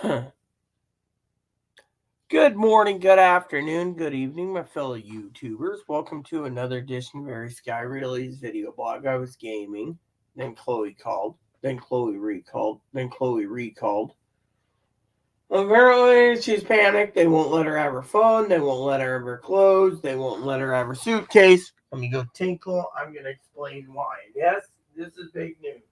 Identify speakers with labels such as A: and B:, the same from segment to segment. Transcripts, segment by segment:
A: Good morning, good afternoon, good evening, my fellow YouTubers. Welcome to another edition of Very Sky Realty's video blog. I was gaming, then Chloe called, then Chloe recalled, then Chloe recalled. Apparently, she's panicked. They won't let her have her phone. They won't let her have her clothes. They won't let her have her suitcase. Let me go tinkle. I'm going to explain why. Yes, this is big news.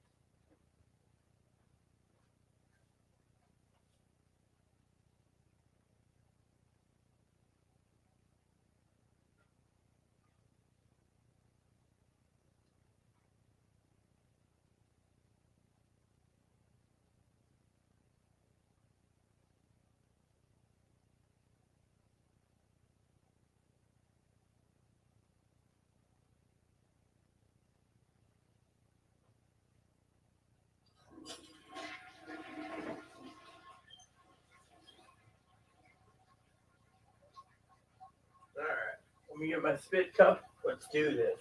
A: All right, let me get my spit cup. Let's do this.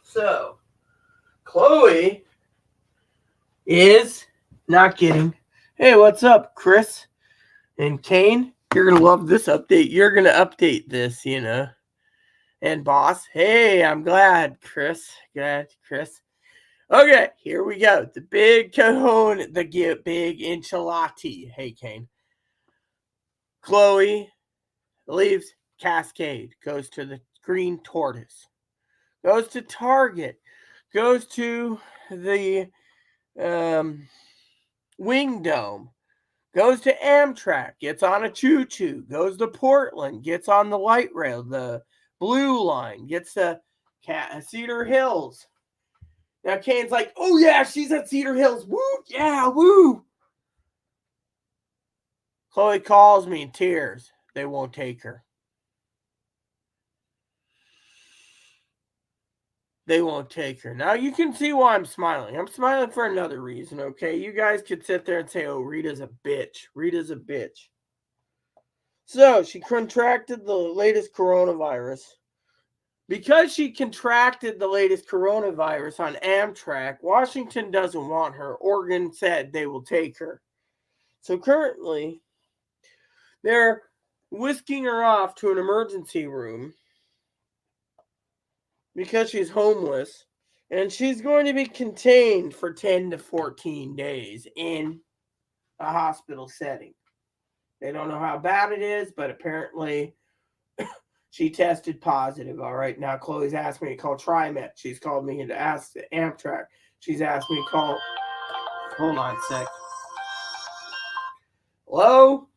A: So, Chloe is not kidding. Hey, what's up, Chris and Kane? You're gonna love this update. You're gonna update this. And boss, hey, I'm glad, Chris. Glad, Chris. Okay, here we go. The big cajon, the big enchilati. Hey, Kane. Chloe leaves Cascade, goes to the Green Tortoise, goes to Target, goes to the Wing Dome, goes to Amtrak, gets on a choo-choo, goes to Portland, gets on the light rail, the blue line, gets to Cedar Hills. Now Kane's like, oh yeah, she's at Cedar Hills. Woo, yeah, woo. Chloe calls me in tears. They won't take her. They won't take her. Now you can see why I'm smiling. I'm smiling for another reason, okay? You guys could sit there and say, oh, Rita's a bitch. Rita's a bitch. So she contracted the latest coronavirus. Because she contracted the latest coronavirus on Amtrak, Washington doesn't want her. Oregon said they will take her. So currently, they're whisking her off to an emergency room because she's homeless. And she's going to be contained for 10 to 14 days in a hospital setting. They don't know how bad it is, but apparently she tested positive. All right. Now Chloe's asked me to call trimet. She's called me to ask the Amtrak. She's asked me to call. Hold on a sec. Hello?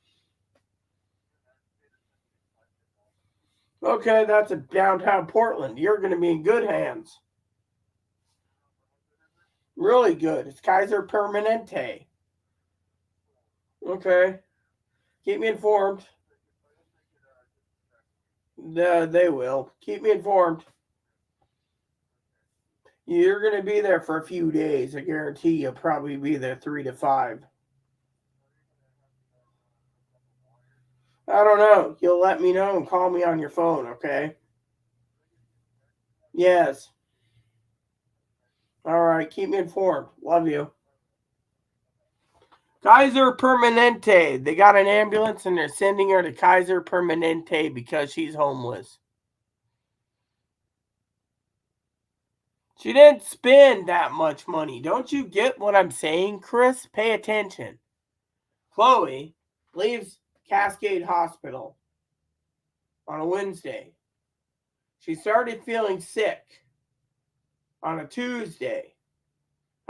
A: Okay, that's a downtown Portland. You're going to be in good hands. Really good. It's Kaiser Permanente. Okay. Keep me informed. They will. Keep me informed. You're going to be there for a few days. I guarantee you'll probably be there 3 to 5. I don't know. You'll let me know and call me on your phone, okay? Yes. All right. Keep me informed. Love you. Kaiser Permanente. They got an ambulance and they're sending her to Kaiser Permanente because she's homeless. She didn't spend that much money. Don't you get what I'm saying, Chris? Pay attention. Chloe leaves Cascade Hospital on a Wednesday. She started feeling sick on a Tuesday.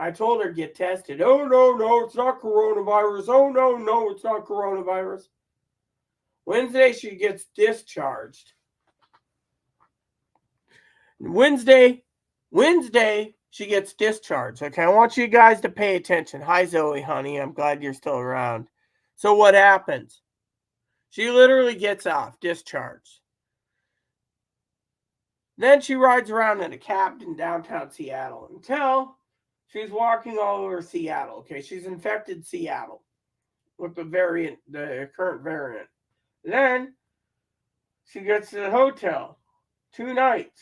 A: I told her get tested. Oh, no, it's not coronavirus. Oh, no, it's not coronavirus. Wednesday, she gets discharged. Wednesday, she gets discharged. Okay, I want you guys to pay attention. Hi, Zoe, honey. I'm glad you're still around. So what happens? She literally gets off, discharged. Then she rides around in a cab in downtown Seattle until she's walking all over Seattle. Okay, she's infected Seattle with the current variant. Then she gets to the hotel. 2 nights.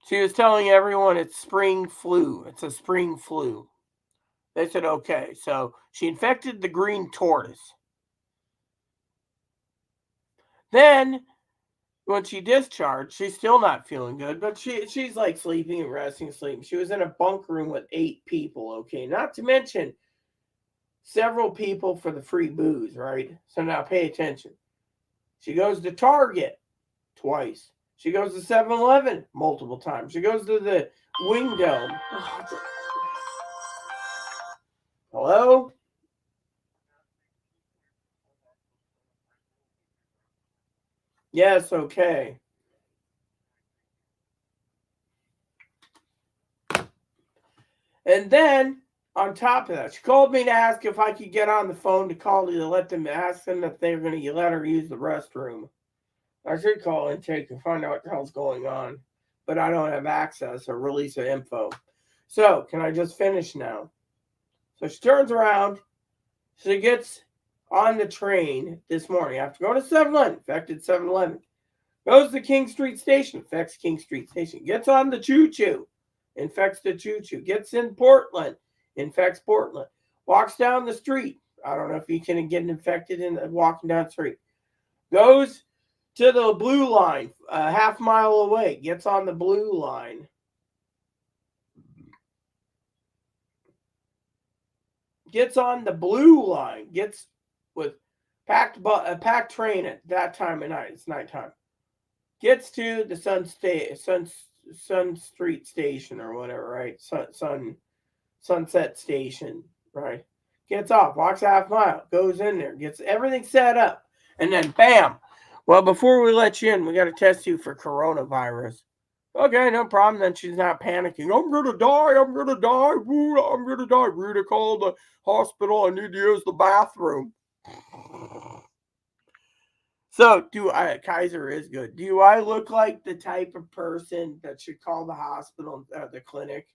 A: She was telling everyone it's spring flu. It's a spring flu. They said, okay. So she infected the green tortoise. Then, when she discharged, she's still not feeling good, but she's like sleeping and resting, sleeping. She was in a bunk room with 8 people, okay? Not to mention several people for the free booze, right? So now pay attention. She goes to Target twice. She goes to 7-Eleven multiple times. She goes to the Wing Dome. Hello? Yes, okay. And then, on top of that, she called me to ask if I could get on the phone to call to let them ask them if they're going to let her use the restroom. I should call intake and find out what the hell's going on, but I don't have access or release of info. So, can I just finish now? So she turns around. She gets on the train this morning. I have to go to 7-Eleven, infected 7-Eleven. Goes to King Street Station, infects King Street Station. Gets on the choo-choo, infects the choo-choo. Gets in Portland, infects Portland. Walks down the street. I don't know if you can get infected in walking down the street. Goes to the blue line, a half mile away. Gets on the blue line. Gets on the blue line. Gets with a packed train at that time of night. It's nighttime. Gets to the Sun Street Station or whatever, right? Sunset Station, right? Gets off, walks a half mile, goes in there, gets everything set up, and then bam. Well, before we let you in, we got to test you for coronavirus. Okay, no problem. Then she's not panicking. I'm gonna die. I'm gonna die. I'm gonna die. Rita, call the hospital. I need to use the bathroom. So, Kaiser is good. Do I look like the type of person that should call the hospital, the clinic,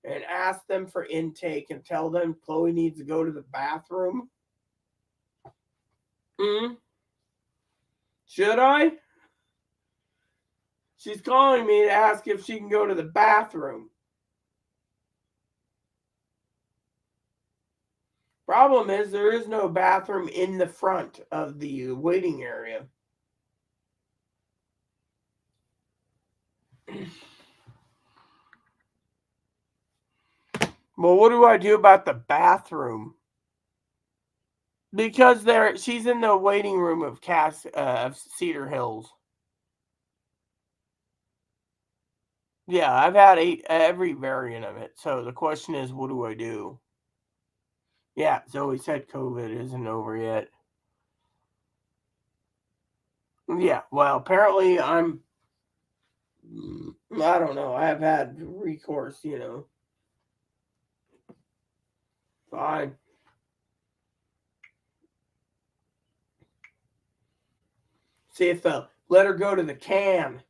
A: and ask them for intake and tell them Chloe needs to go to the bathroom? Should I? She's calling me to ask if she can go to the bathroom. Problem is, there is no bathroom in the front of the waiting area. Well, what do I do about the bathroom? Because she's in the waiting room of Cedar Hills. Yeah, I've had every variant of it. So the question is, what do I do? Yeah, Zoe said COVID isn't over yet. Yeah, well, apparently I don't know. I have had recourse, Fine. See if they'll let her go to the can.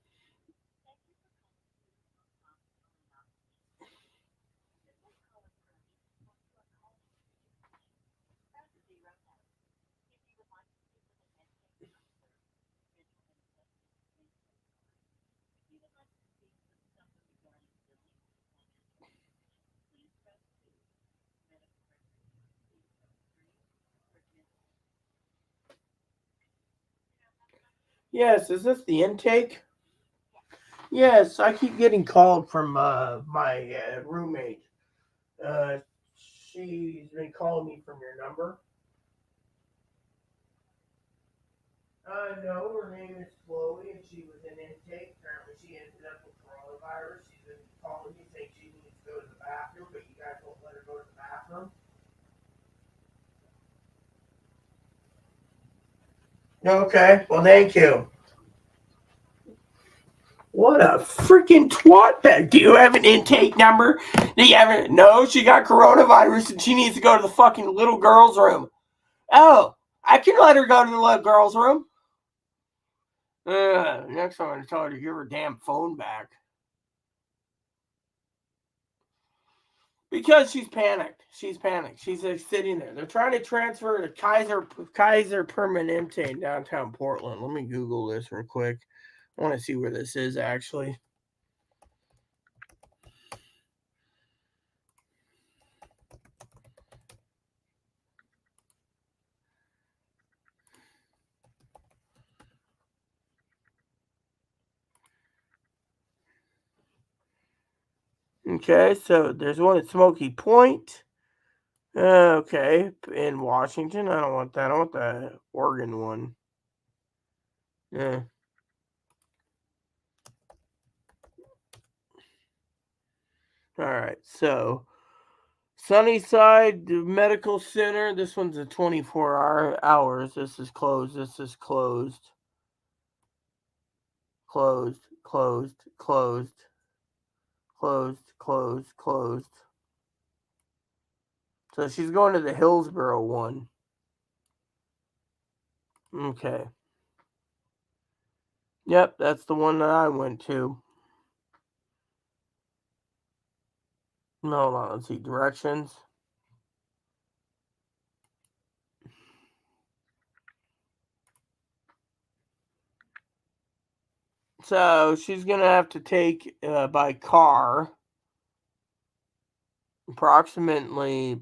A: Yes, is this the intake? Yes, I keep getting called from my roommate. Uh, she's been calling me from your number. No, her name is Chloe, and she was in intake. Apparently, she ended up with coronavirus. She's been calling me saying she needs to go to the bathroom, but you guys won't let her go to the bathroom. Okay, well, thank you. What a freaking twat bag. Do you have an intake number? Do you have it? No, she got coronavirus and she needs to go to the fucking little girl's room. Oh, I can let her go to the little girl's room. Next time I'm going to tell her to give her damn phone back. Because she's panicked. She's panicked. She's sitting there. They're trying to transfer her to Kaiser Permanente in downtown Portland. Let me Google this real quick. I want to see where this is actually. Okay, so there's one at Smoky Point. Okay, in Washington. I don't want that. I want the Oregon one. Yeah. All right, so Sunnyside Medical Center. This one's a 24 hours. This is closed. This is closed. Closed. Closed. Closed. Closed. Closed. Closed. So she's going to the Hillsboro one. Okay. Yep, that's the one that I went to. Hold on, let's see. Directions. So she's going to have to take by car approximately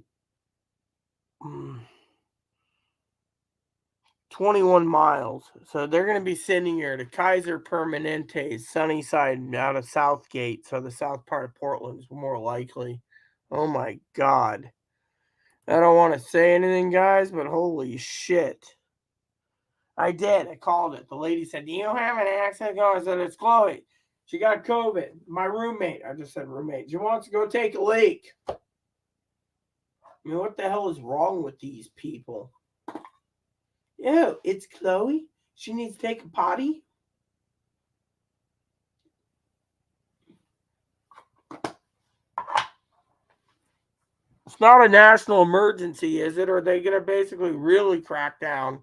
A: 21 miles. So they're going to be sending her to Kaiser Permanente, Sunnyside out of Southgate. So the south part of Portland is more likely. Oh my God. I don't want to say anything, guys, but holy shit. I did. I called it. The lady said, "Do you have an accent?" I said, "It's Chloe. She got COVID. My roommate." I just said roommate. She wants to go take a leak. I mean, what the hell is wrong with these people? Ew, it's Chloe. She needs to take a potty. It's not a national emergency, is it? Or are they going to basically really crack down?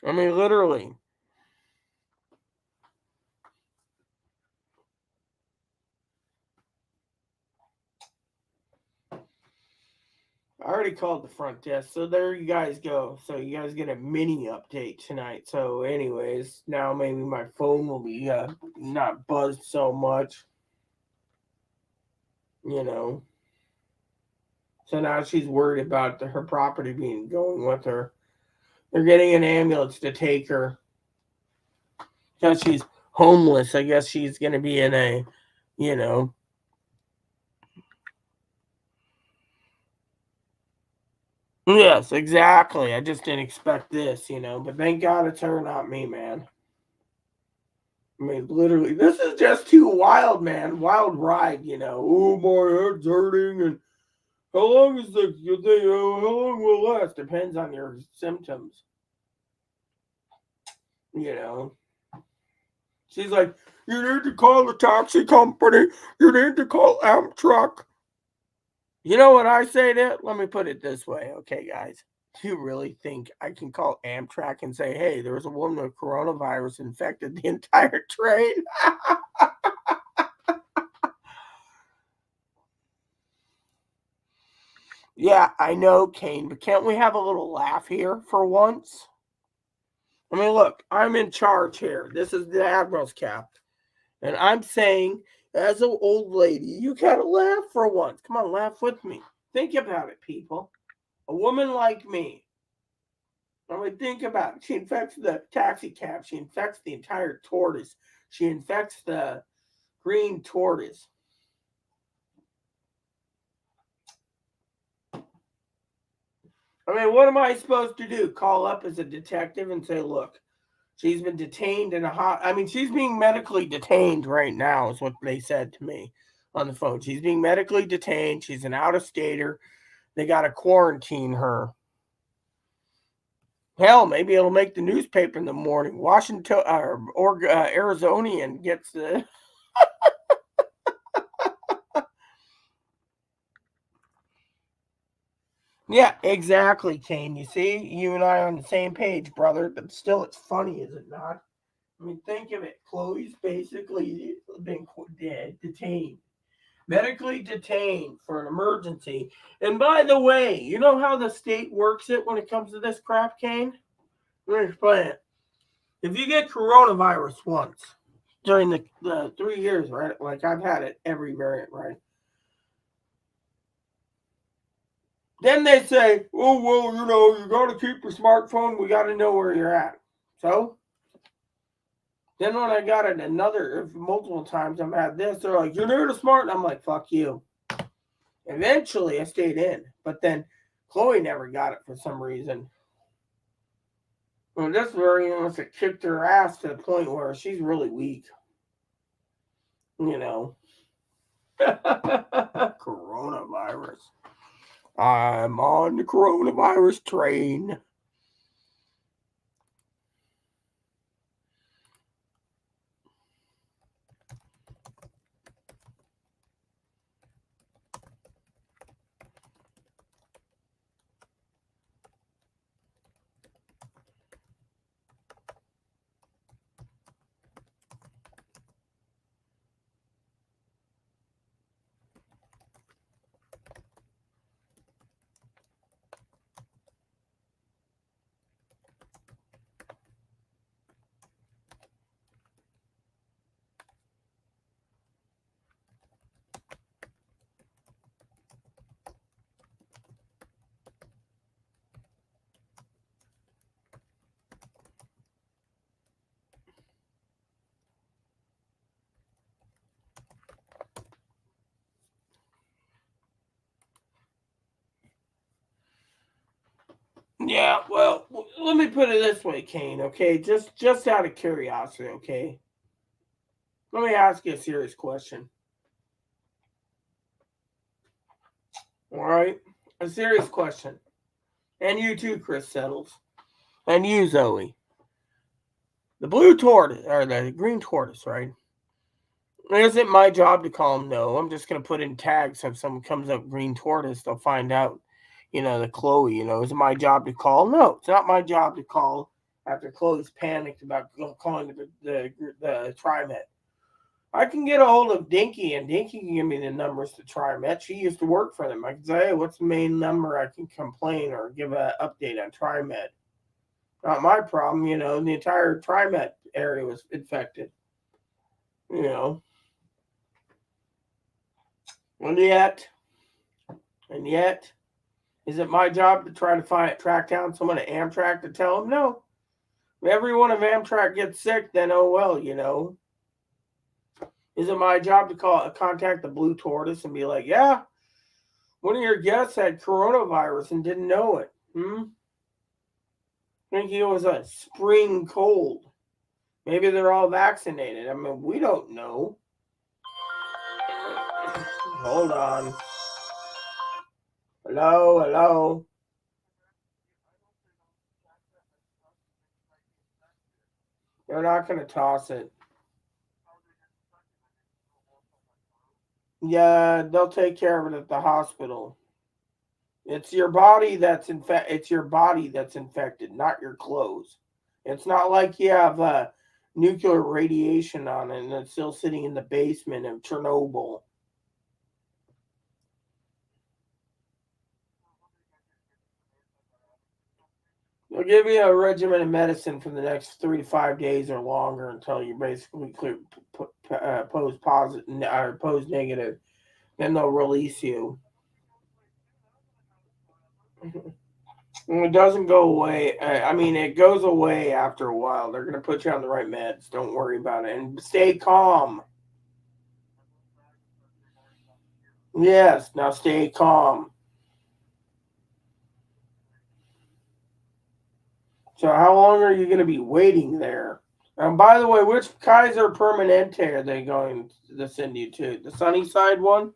A: I mean, literally. I already called the front desk, so there you guys go. So you guys get a mini update tonight. So, anyways, now maybe my phone will be not buzzed so much. You know. So now she's worried about her property being going with her. They're getting an ambulance to take her because she's homeless. I guess she's going to be in a, you know. Yes, exactly. I just didn't expect this, but thank God it's her, not me, man. I mean, literally, this is just too wild, man. Wild ride, Oh, my head's hurting, and how long is the thing? How long will it last? Depends on your symptoms, you know. She's like, "You need to call the taxi company. You need to call Amtrak." You know what I say to it? Let me put it this way, okay, guys. Do you really think I can call Amtrak and say, "Hey, there was a woman with coronavirus infected the entire train"? Yeah, I know, Kane, but can't we have a little laugh here for once? I mean, look, I'm in charge here. This is the Admiral's cap. And I'm saying, as an old lady, you gotta laugh for once. Come on, laugh with me. Think about it, people. A woman like me. I mean, think about it. She infects the taxi cab. She infects the entire tortoise. She infects the green tortoise. I mean, what am I supposed to do? Call up as a detective and say, "Look, she's been detained in a hot." I mean, she's being medically detained right now, is what they said to me on the phone. She's being medically detained. She's an out of stater. They got to quarantine her. Hell, maybe it'll make the newspaper in the morning. Washington or Arizonian gets the. Yeah, exactly, Kane. You see, you and I are on the same page, brother. But still, it's funny, is it not? I mean, think of it. Chloe's basically been detained. medically detained for an emergency. And by the way, you know how the state works it when it comes to this crap, Kane? Let me explain it. If you get coronavirus once during the 3 years, right? Like I've had it every variant, right? Then they say, oh, well, you got to keep your smartphone. We got to know where you're at. So then when I got it multiple times, I've had this. They're like, you're new to smart. And I'm like, fuck you. Eventually, I stayed in. But then Chloe never got it for some reason. Well, this variant it kicked her ass to the point where she's really weak. Coronavirus. I'm on the coronavirus train. Yeah, well, let me put it this way, Kane, okay? Just out of curiosity, okay? Let me ask you a serious question. All right? A serious question. And you too, Chris Settles. And you, Zoe. The blue tortoise, or the green tortoise, right? It isn't my job to call them no. I'm just going to put in tags. So if someone comes up green tortoise, they'll find out, the Chloe, is it my job to call? No, it's not my job to call after Chloe's panicked about calling the trimet. I can get a hold of Dinky, and Dinky can give me the numbers to TriMet. She used to work for them. I can say, hey, what's the main number I can complain or give an update on TriMet? Not my problem, the entire TriMet area was infected. And yet, is it my job to try to track down someone at Amtrak to tell them? No. If everyone of Amtrak gets sick, then oh well, Is it my job to contact the Blue Tortoise and be like, yeah, one of your guests had coronavirus and didn't know it? Thinking it was a spring cold. Maybe they're all vaccinated. I mean, we don't know. Hold on. Hello. They're not going to toss it. Yeah, they'll take care of it at the hospital. It's your body that's It's your body that's infected, not your clothes. It's not like you have nuclear radiation on it and it's still sitting in the basement of Chernobyl. They'll give you a regimen of medicine for the next 3 to 5 days or longer until you basically pose positive or pose negative. Then they'll release you. It doesn't go away. I mean, it goes away after a while. They're going to put you on the right meds. Don't worry about it. And stay calm. Yes, now stay calm. So, how long are you going to be waiting there? And by the way, which Kaiser Permanente are they going to send you to? The Sunnyside one?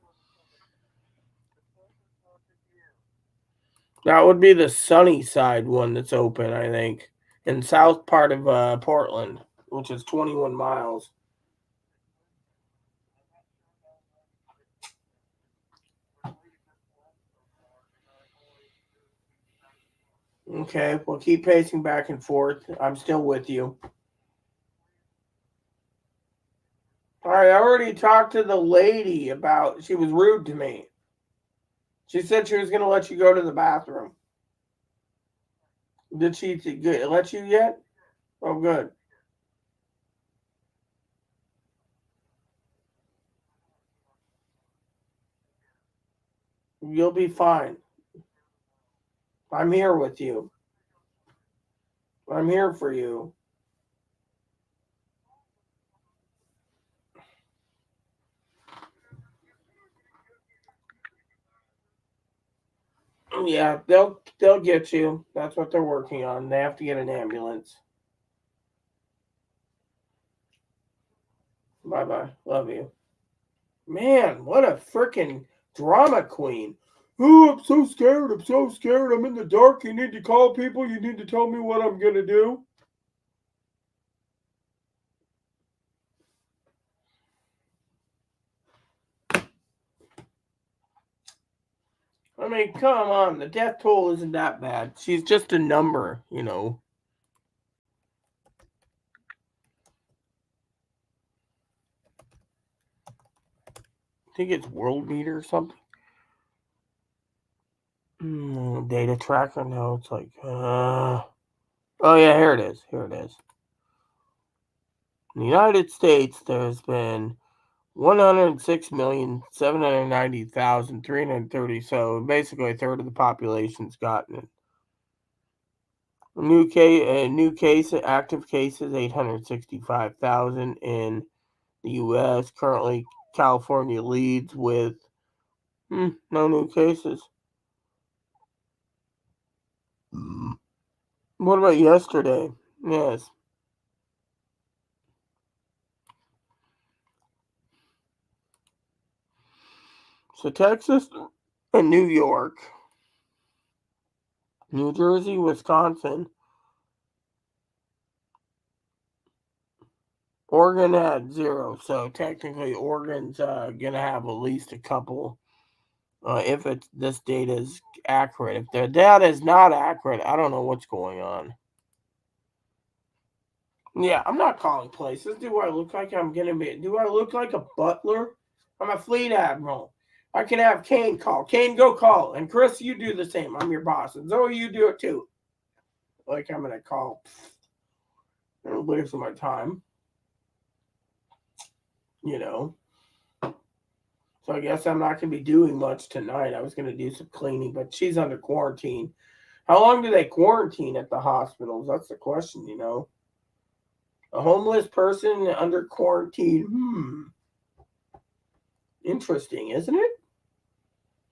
A: That would be the Sunnyside one that's open, I think, in south part of Portland, which is 21 miles. Okay, well, keep pacing back and forth. I'm still with you. All right. I already talked to the lady about. She was rude to me. She said she was going to let you go to the bathroom. Did she let you yet? Oh, good. You'll be fine. I'm here with you. I'm here for you. Yeah, they'll get you. That's what they're working on. They have to get an ambulance. Bye bye. Love you. Man, what a freaking drama queen. Oh, I'm so scared. I'm so scared. I'm in the dark. You need to call people. You need to tell me what I'm going to do. I mean, come on. The death toll isn't that bad. She's just a number. I think it's world meter or something. Data tracker. No, it's like. Oh, yeah, here it is. Here it is. In the United States, there's been 106,790,330. So basically, a third of the population's gotten it. Active cases 865,000 in the U.S. Currently, California leads with no new cases. What about yesterday? Yes. So Texas and New York, New Jersey, Wisconsin, Oregon had 0. So technically, Oregon's gonna have at least a couple. If this data is accurate. If the data is not accurate, I don't know what's going on. Yeah, I'm not calling places. Do I look like I'm gonna be? Do I look like a butler? I'm a fleet admiral. I can have Kane call. Kane, go call. And Chris, you do the same. I'm your boss. And Zoe, you do it too. Like I'm gonna call. It'll waste my time. You know. So I guess I'm not gonna be doing much tonight. I was gonna do some cleaning, but she's under quarantine. How long do they quarantine at the hospitals? That's the question. A homeless person under quarantine. Interesting, isn't it?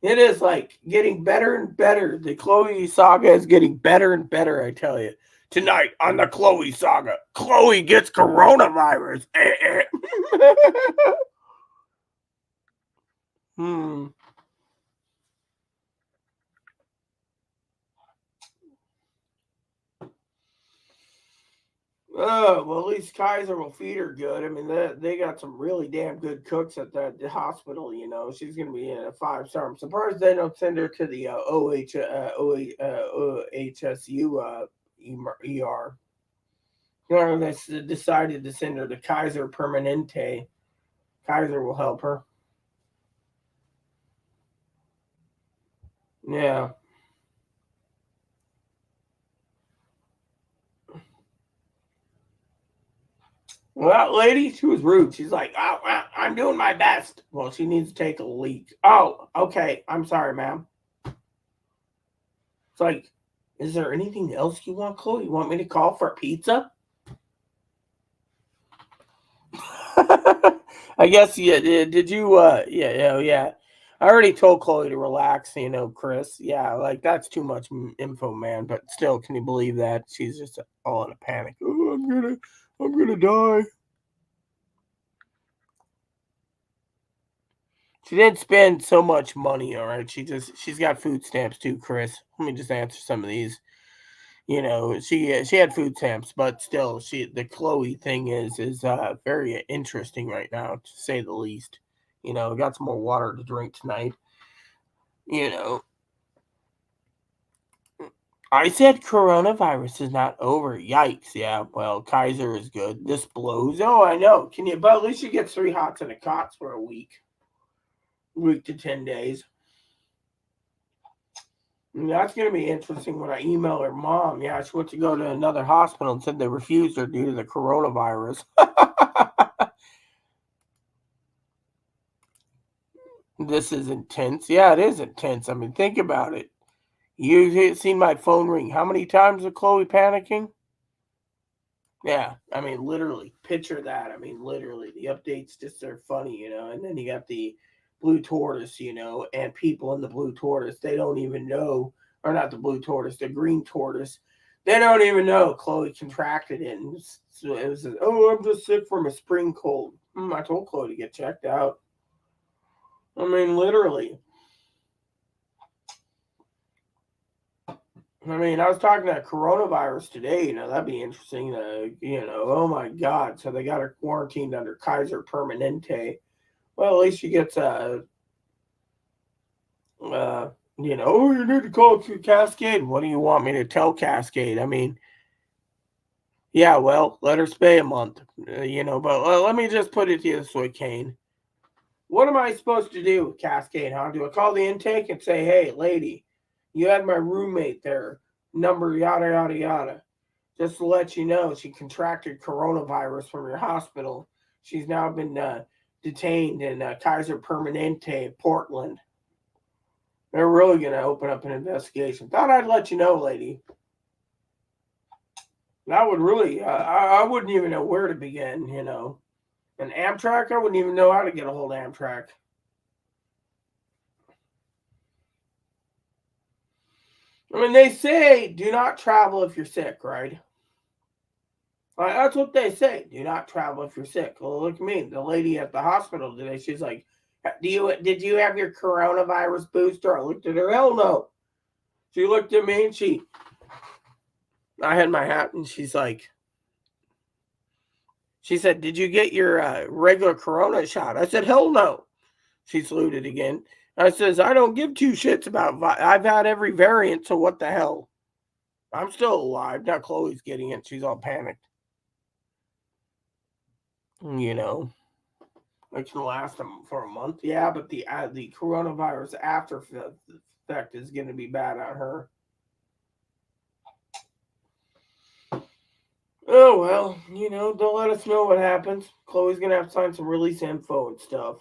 A: It is like getting better and better. The Chloe saga is getting better and better, I tell you. Tonight on the Chloe saga, Chloe gets coronavirus. hmm. Oh, well, at least Kaiser will feed her good. I mean, they got some really damn good cooks at that hospital. She's going to be in a 5-star. I'm surprised they don't send her to the OHSU ER. They decided to send her to Kaiser Permanente. Kaiser will help her. Yeah. Well, that lady, she was rude. She's like, "Oh, I'm doing my best." Well, she needs to take a leak. Oh, okay. I'm sorry, ma'am. It's like, is there anything else you want, Chloe? You want me to call for pizza? I guess, yeah. Did you, yeah. I already told Chloe to relax, Chris. Yeah, like that's too much info, man. But still, can you believe that? She's just all in a panic. Oh, I'm gonna die. She didn't spend so much money, all right. She's got food stamps too, Chris. Let me just answer some of these. She had food stamps, but still, the Chloe thing is very interesting right now, to say the least. Got some more water to drink tonight. You know, I said coronavirus is not over. Yikes. Yeah, well, Kaiser is good. This blows. Oh, I know. Can you, but at least you get 3 hots and a cots for a week to 10 days. And that's going to be interesting when I email her mom. Yeah, she went to go to another hospital and said they refused her due to the coronavirus. This is intense. Yeah, it is intense. I mean, think about it. You've seen my phone ring. How many times is Chloe panicking? Yeah, I mean, literally, picture that. I mean, literally, the updates just are funny, And then you got the blue tortoise, and people in the blue tortoise, they don't even know, or not the blue tortoise, the green tortoise, they don't even know Chloe contracted it. And so it was, oh, I'm just sick from a spring cold. I told Chloe to get checked out. I mean, literally. I mean, I was talking about coronavirus today. That'd be interesting. Oh my God. So they got her quarantined under Kaiser Permanente. Well, at least she gets oh, you need to call Cascade. What do you want me to tell Cascade? I mean, yeah, well, let her stay a month, but let me just put it this way, Kane. What am I supposed to do, Cascade, huh? Do I call the intake and say, hey, lady, you had my roommate there, number yada, yada, yada. Just to let you know, she contracted coronavirus from your hospital. She's now been detained in Kaiser Permanente, Portland. They're really going to open up an investigation. Thought I'd let you know, lady. That would really, I wouldn't even know where to begin, And Amtrak, I wouldn't even know how to get a hold of Amtrak. I mean, they say do not travel if you're sick, right? That's what they say. Do not travel if you're sick. Well, look at me. The lady at the hospital today, she's like, did you have your coronavirus booster? I looked at her, hell no. She looked at me and I had my hat and she said, did you get your regular corona shot? I said, hell no. She saluted again. I says, I don't give two shits about, I've had every variant, so what the hell? I'm still alive. Now Chloe's getting it. She's all panicked. It can last them for a month. Yeah, but the coronavirus after effect is going to be bad on her. Oh, well, they'll let us know what happens. Chloe's going to have to sign some release info and stuff.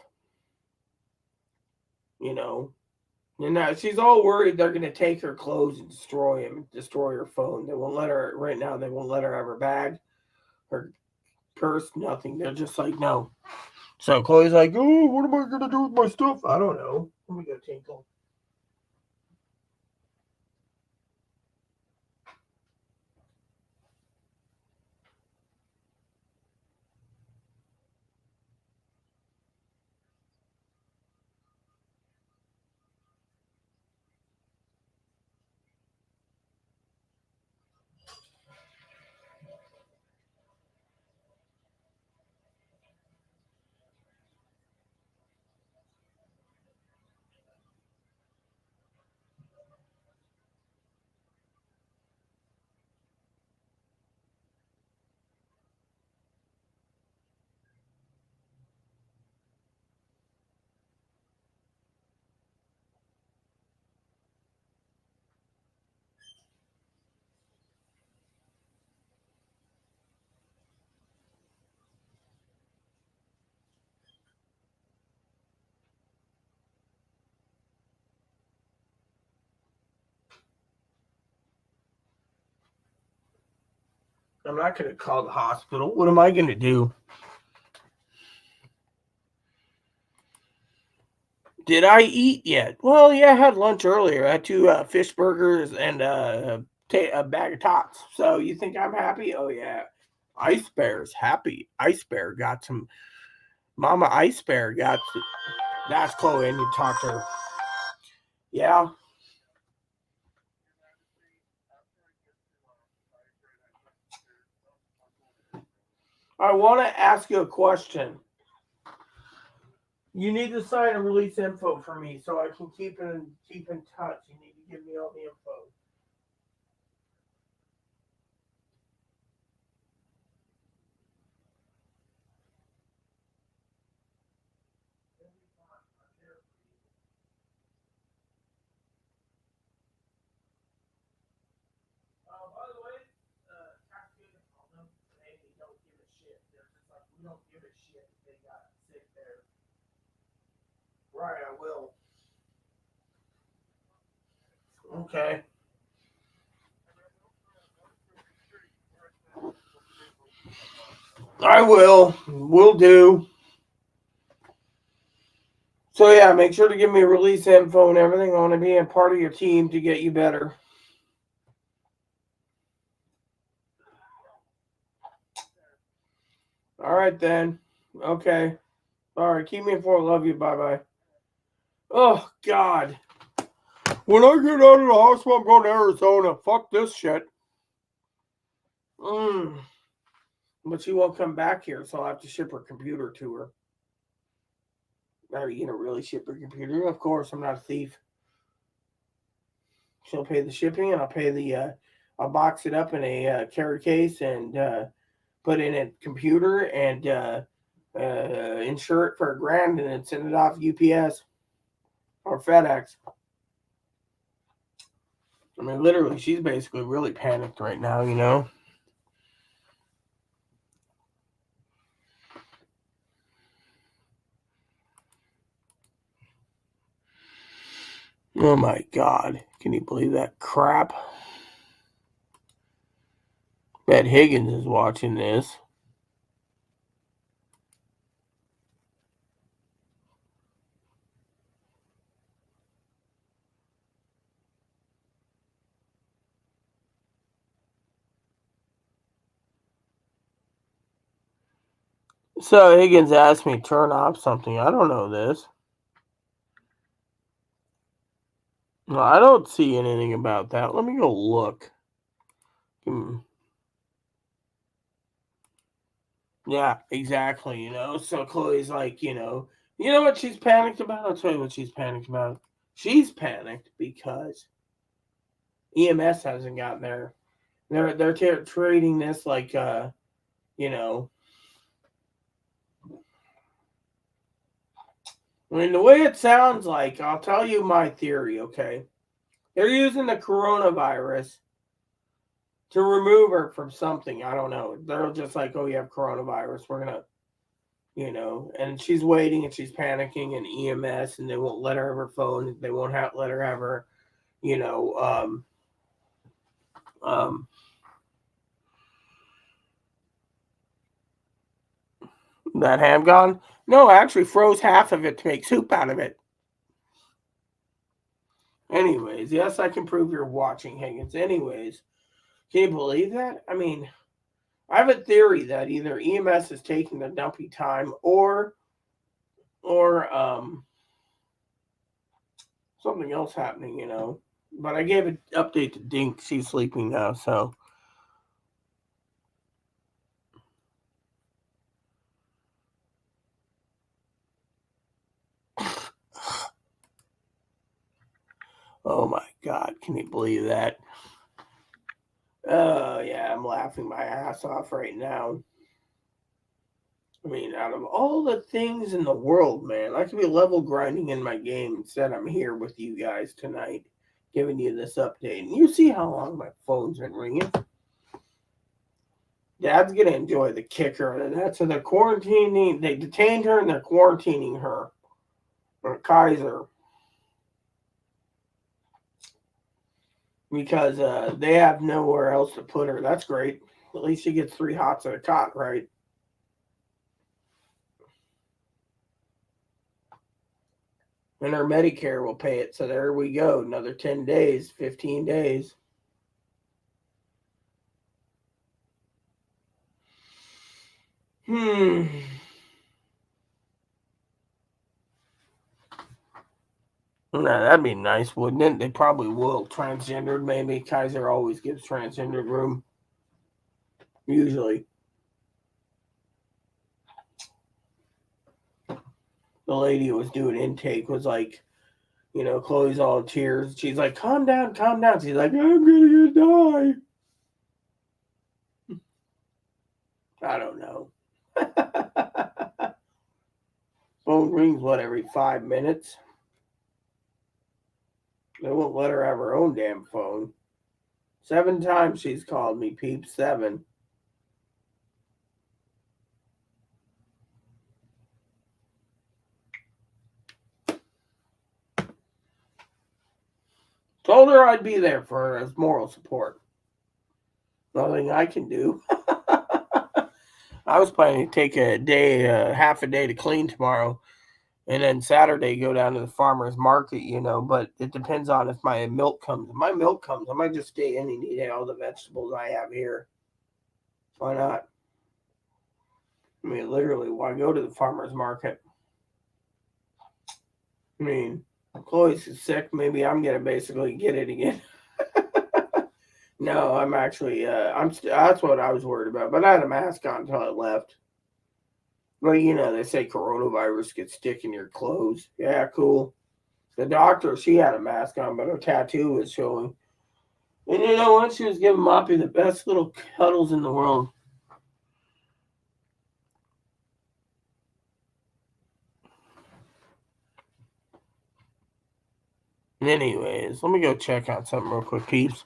A: And now she's all worried they're going to take her clothes and destroy her phone. They won't let her, right now, they won't let her have her bag, her purse, nothing. They're just like, no. So Chloe's like, oh, what am I going to do with my stuff? I don't know. Let me go tinkle. I'm not going to call the hospital. What am I going to do? Did I eat yet? Well, yeah, I had lunch earlier. I had 2 fish burgers and a bag of tots. So you think I'm happy? Oh, yeah. Ice Bear's happy. Ice Bear got some. Mama Ice Bear got. That's Chloe, and you talk to her. Yeah. I want to ask you a question. You need to sign a release info for me so I can keep in touch. You need to give me all the info. don't give a shit if they got sick there. Right, I will. Okay. I will. Will do. So yeah, make sure to give me release info and everything. I want to be a part of your team to get you better. All right then. Okay. All right. Keep me informed. Love you. Bye bye. Oh God. When I get out of the hospital, I'm going to Arizona. Fuck this shit. But she won't come back here, so I'll have to ship her computer to her. Are you gonna really ship her computer? Of course, I'm not a thief. She'll pay the shipping, and I'll pay the. I'll box it up in a carry case and put in a computer and insure it for $1,000, and then send it off UPS or FedEx. I mean, literally, she's basically really panicked right now, you know. Oh my God. Can you believe that crap? Bet Higgins is watching this. So Higgins asked me to turn off something. I don't know this. No, I don't see anything about that. Let me go look. Yeah, exactly. You know, so Chloe's like, you know what she's panicked about? I'll tell you what she's panicked about. She's panicked because EMS hasn't gotten there. They're trading this like, you know, I mean, the way it sounds like, I'll tell you my theory, okay? They're using the coronavirus to remove her from something. I don't know. They're just like, oh, you have coronavirus. We're going to, and she's waiting and she's panicking and EMS and they won't let her have her phone. They won't let her have her, you know, that ham gone. No, I actually froze half of it to make soup out of it. Anyways, yes, I can prove you're watching Higgins. Anyways, can you believe that? I mean, I have a theory that either EMS is taking the dumpy time or something else happening, you know. But I gave an update to Dink. She's sleeping now, so. Oh my God, can you believe that? Oh, yeah, I'm laughing my ass off right now. I mean, out of all the things in the world, man, I could be level grinding in my game. Instead, I'm here with you guys tonight, giving you this update. And you see how long my phone's been ringing. Dad's gonna enjoy the kicker of that. So they're quarantining. They detained her and they're quarantining her. Or Kaiser. Because they have nowhere else to put her. That's great. At least she gets 3 hots at a cot, right? And her Medicare will pay it. So there we go. Another 10 days, 15 days. Hmm. Nah, that'd be nice, wouldn't it? They probably will. Transgendered, maybe. Kaiser always gives transgendered room. Usually. The lady who was doing intake was like, Chloe's all in tears. She's like, calm down, calm down. She's like, I'm gonna die. I don't know. Phone rings, what, every 5 minutes? They won't let her have her own damn phone. 7 times she's called me, peeps. 7. her I'd be there for her as moral support. Nothing I can do. I was planning to take a day, half a day to clean tomorrow, and then Saturday go down to the farmer's market, but it depends on if my milk comes. If my milk comes, I might just stay in and eat all the vegetables I have here. Why not? I mean, literally, why go to the farmer's market? I mean, Chloe's is sick. Maybe I'm gonna basically get it again. No, I'm actually, that's what I was worried about. But I had a mask on until I left. Well, they say coronavirus gets stick in your clothes. Yeah, cool. The doctor, she had a mask on, but her tattoo was showing. And you know what? She was giving Moppy the best little cuddles in the world. Anyways, let me go check out something real quick, peeps.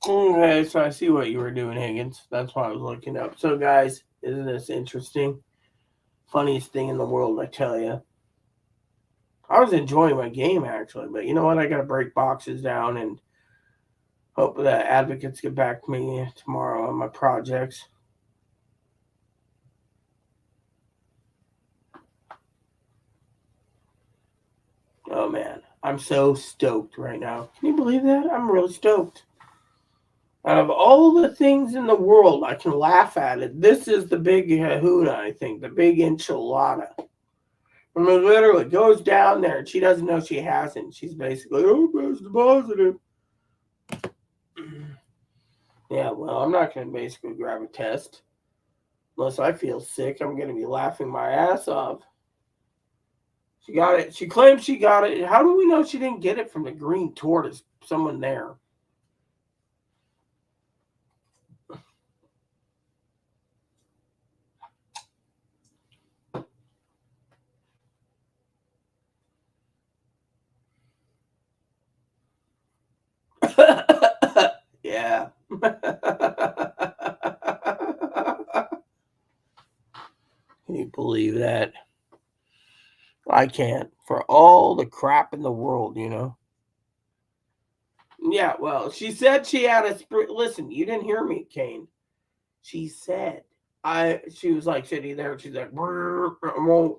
A: Okay, so I see what you were doing, Higgins. That's why I was looking up. So, guys, isn't this interesting? Funniest thing in the world, I tell you. I was enjoying my game, actually, but you know what? I got to break boxes down and hope that advocates get back to me tomorrow on my projects. Oh, man. I'm so stoked right now. Can you believe that? I'm really stoked. Out of all the things in the world I can laugh at it, this is the big kahuna, I think, the big enchilada. I mean, literally goes down there and she doesn't know she hasn't. She's basically, oh, it's positive. Yeah, well, I'm not going to basically grab a test. Unless I feel sick, I'm going to be laughing my ass off. She got it. She claims she got it. How do we know she didn't get it from the green tortoise? Someone there. Yeah. Can you believe that? I can't. For all the crap in the world. Yeah, well, she said she had a listen, you didn't hear me, Kane. She said she was like sitting there and she's like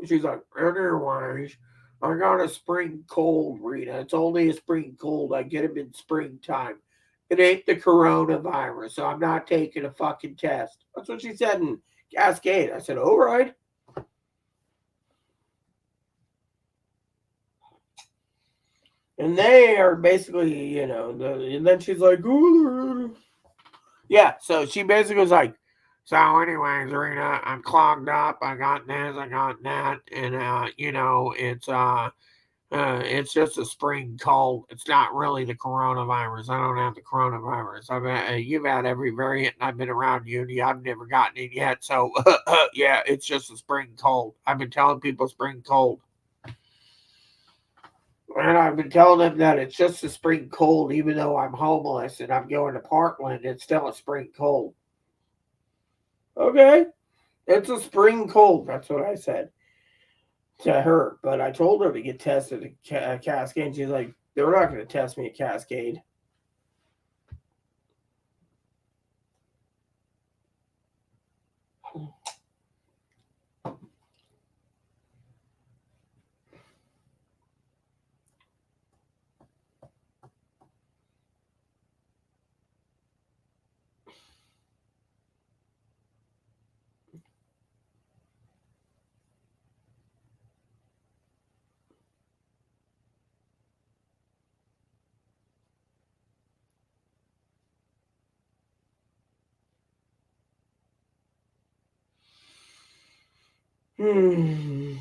A: she's like, anyways, I got a spring cold, Rita. It's only a spring cold. I get them in springtime. It ain't the coronavirus, so I'm not taking a fucking test. That's what she said in Cascade. I said, all right. And they are basically, and then she's like, ooh. Yeah, so she basically was like, so anyways, Rita, I'm clogged up. I got this, I got that, and it's just a spring cold. It's not really the coronavirus. I don't have the coronavirus. You've had every variant, and I've been around you, and I've never gotten it yet. So yeah, it's just a spring cold. I've been telling people spring cold. And I've been telling him that it's just a spring cold, even though I'm homeless and I'm going to Parkland, it's still a spring cold. Okay, it's a spring cold. That's what I said to her. But I told her to get tested at Cascade. And she's like, they're not going to test me at Cascade. Hmm.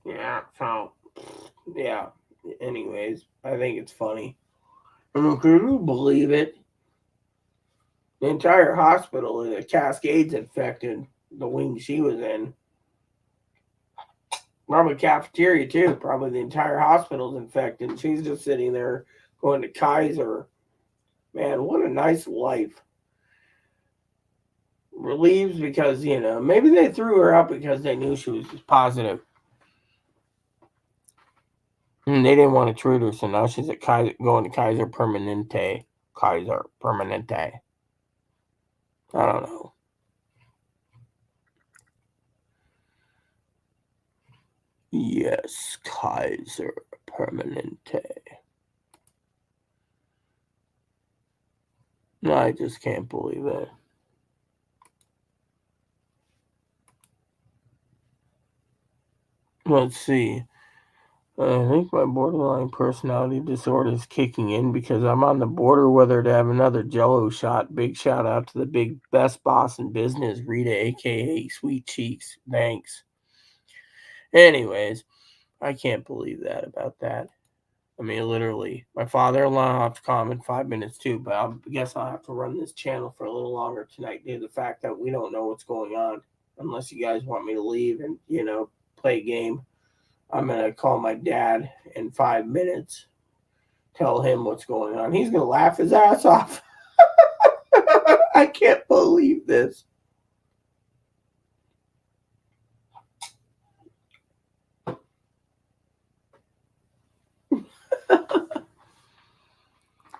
A: Yeah, so, yeah. Anyways, I think it's funny. And can you believe it? The entire hospital, the Cascades infected, the wing she was in. Probably cafeteria too. Probably the entire hospital's infected. She's just sitting there going to Kaiser. Man, what a nice life. Relieves because, maybe they threw her out because they knew she was positive. And they didn't want to treat her, so now she's at Kaiser, going to Kaiser Permanente. Kaiser Permanente. I don't know. Yes, Kaiser Permanente. No, I just can't believe it. Let's see. I think my borderline personality disorder is kicking in because I'm on the border whether to have another Jello shot. Big shout out to the big best boss in business, Rita, aka Sweet Cheeks. Thanks. Anyways, I can't believe that about that. I mean, literally, my father-in-law will have to come in 5 minutes too, but I guess I'll have to run this channel for a little longer tonight due to the fact that we don't know what's going on. Unless you guys want me to leave and, play a game. I'm going to call my dad in 5 minutes, tell him what's going on. He's going to laugh his ass off. I can't believe this.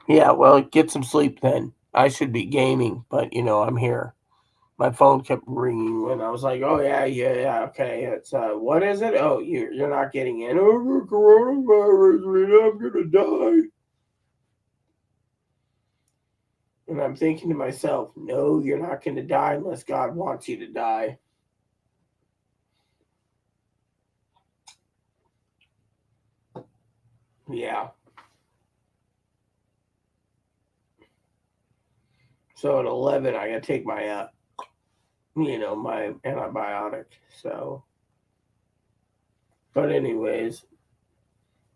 A: Yeah, well, get some sleep then. I should be gaming, but, I'm here. My phone kept ringing and I was like, "Oh yeah, okay. It's what is it? Oh, you're not getting in. Oh, coronavirus, I'm gonna die." And I'm thinking to myself, "No, you're not gonna die unless God wants you to die." Yeah. So at 11, I gotta take my my antibiotic. So, but anyways,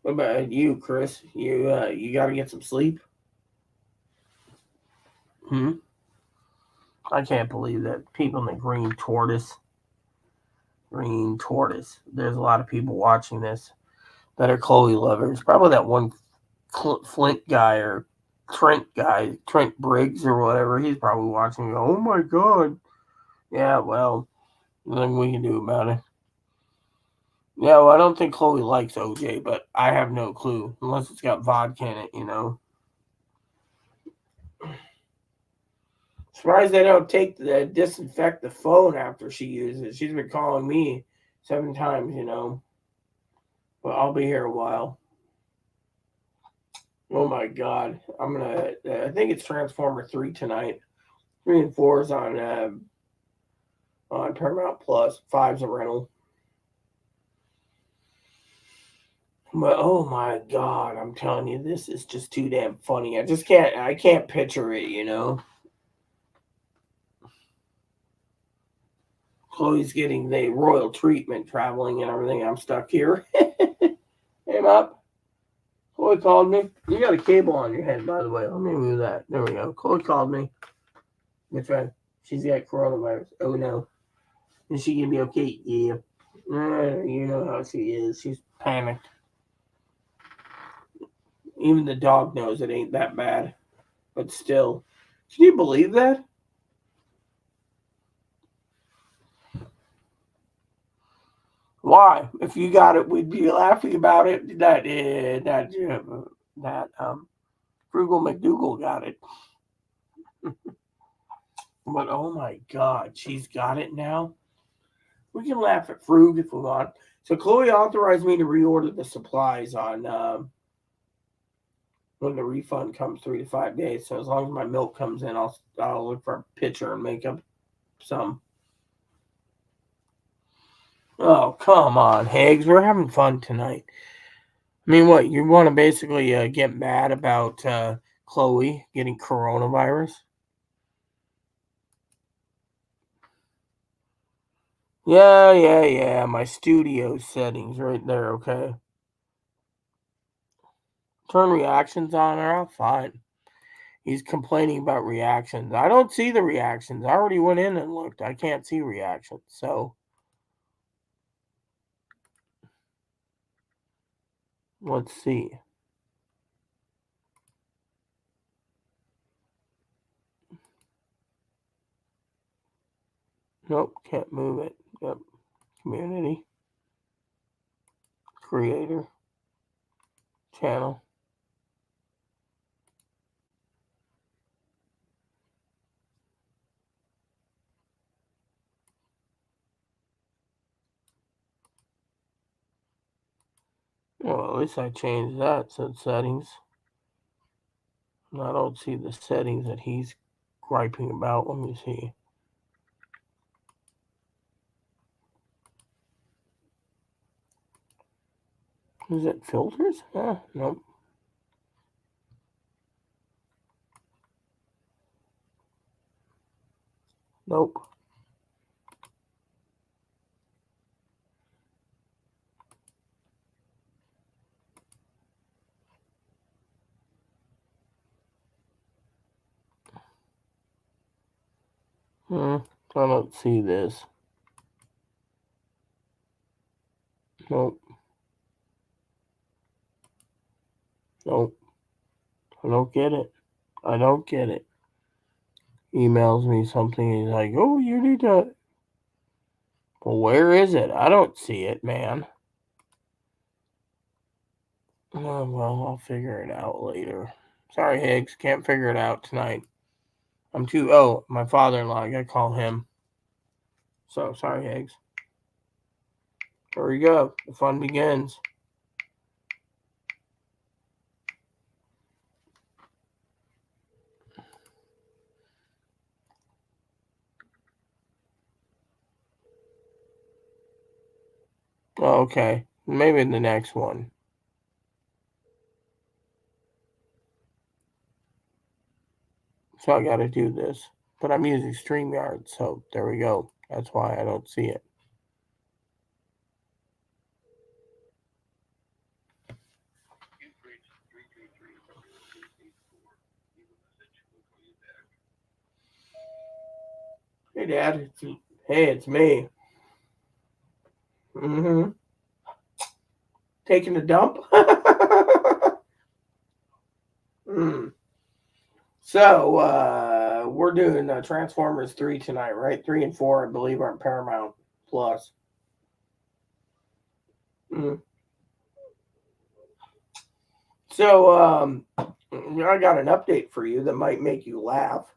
A: what about you, Chris? You gotta get some sleep. Hmm. I can't believe that people in the green tortoise. Green tortoise. There's a lot of people watching this that are Chloe lovers. Probably that one Flint guy or Trent Briggs or whatever. He's probably watching. And go, oh my god. Yeah, well, nothing we can do about it. Yeah, well, I don't think Chloe likes OJ, but I have no clue unless it's got vodka in it. Surprised they don't disinfect the phone after she uses it. She's been calling me 7 times. But I'll be here a while. Oh my god, I think it's Transformer 3 tonight. 3 and 4 is on Paramount Plus. 5's a rental. But oh my god, I'm telling you, this is just too damn funny. I can't picture it. Chloe's getting the royal treatment traveling and everything. I'm stuck here. Hey, up. Chloe called me. You got a cable on your head, by the way. Let me move that. There we go. Chloe called me. That's right. She's got coronavirus. Oh no. Is she gonna be okay? Yeah. You know how she is. She's panicked. Even the dog knows it ain't that bad. But still. Can you believe that? Why? If you got it, we'd be laughing about it. That Frugal McDougal got it. But oh my God, she's got it now. We can laugh at Frug if we want. So Chloe authorized me to reorder the supplies on when the refund comes 3 to 5 days. So as long as my milk comes in, I'll look for a pitcher and make up some. Oh come on, Higgs, we're having fun tonight. I mean, what you want to basically get mad about Chloe getting coronavirus? Yeah. My studio settings right there. Okay, turn reactions on. Or I'm fine. He's complaining about reactions. I don't see the reactions. I already went in and looked. I can't see reactions. So let's see. Nope, can't move it. Yep. Community. Creator. Channel. Well, at least I changed that. So settings. I don't see the settings that he's griping about. Let me see. Is it filters? Nope. Nope. I don't see this. Nope. Nope. I don't get it. I don't get it. Emails me something. He's like, oh, you need to. Well, where is it? I don't see it, man. Oh, well, I'll figure it out later. Sorry, Higgs. Can't figure it out tonight. I'm too. Oh, my father in law. I gotta call him. So, sorry, Higgs. Here we go. The fun begins. Oh, okay. Maybe in the next one. So, I gotta do this. But I'm using StreamYard, so there we go. That's why I don't see it. Hey, Dad. Hey, it's me. Mm-hmm. Taking a dump? mm. So, we're doing Transformers 3 tonight, right? 3 and 4, I believe, are on Paramount Plus. Mm. So, I got an update for you that might make you laugh.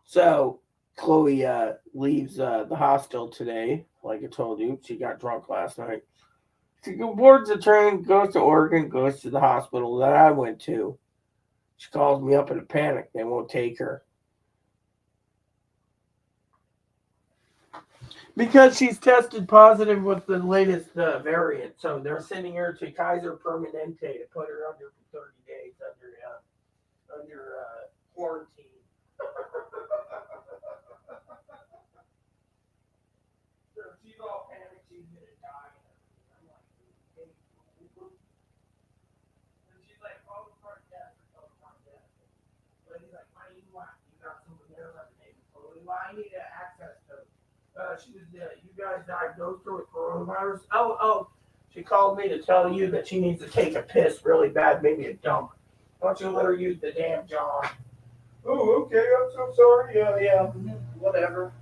A: So, Chloe leaves the hostel today, like I told you. She got drunk last night. She boards the train, goes to Oregon, goes to the hospital that I went to. She calls me up in a panic. They won't take her. Because she's tested positive with the latest variant. So they're sending her to Kaiser Permanente to put her under for 30 days under quarantine. So she's all panicked. She's going to die. I'm like, hey. Well, I need an access code. She was, you guys diagnosed her with coronavirus. Oh, she called me to tell you that she needs to take a piss really bad, maybe a dump. Why don't you let her use the damn John? Oh, okay. I'm so sorry. Yeah. Whatever.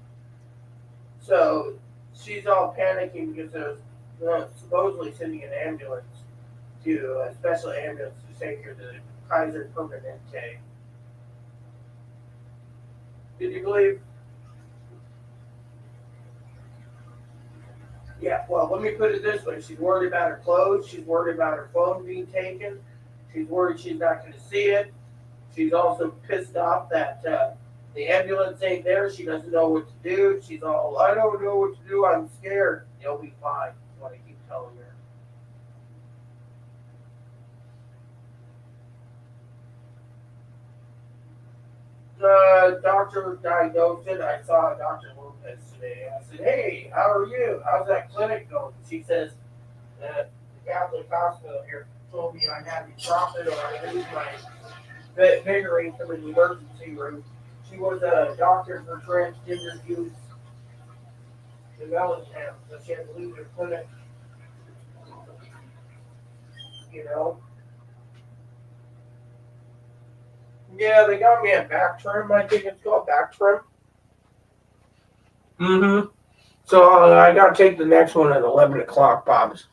A: So she's all panicking because they're supposedly sending an ambulance to a special ambulance to take her to Kaiser Permanente. Did you believe? Yeah, well, let me put it this way. She's worried about her clothes. She's worried about her phone being taken. She's worried she's not going to see it. She's also pissed off that the ambulance ain't there. She doesn't know what to do. She's all, I don't know what to do. I'm scared. You'll be fine. That's what I keep telling her. The doctor diagnosed it. I saw Dr. Lopez today. I said, hey, how are you? How's that clinic going? She says, the Catholic hospital here told me I had to drop it or I lose my bigger income in the emergency room. She was a doctor for transgender youth in Mellestown, so she had to leave her clinic, you know. Yeah, they got me a back trim, I think it's called back trim. Mm-hmm. So I got to take the next one at 11 o'clock, Bob's.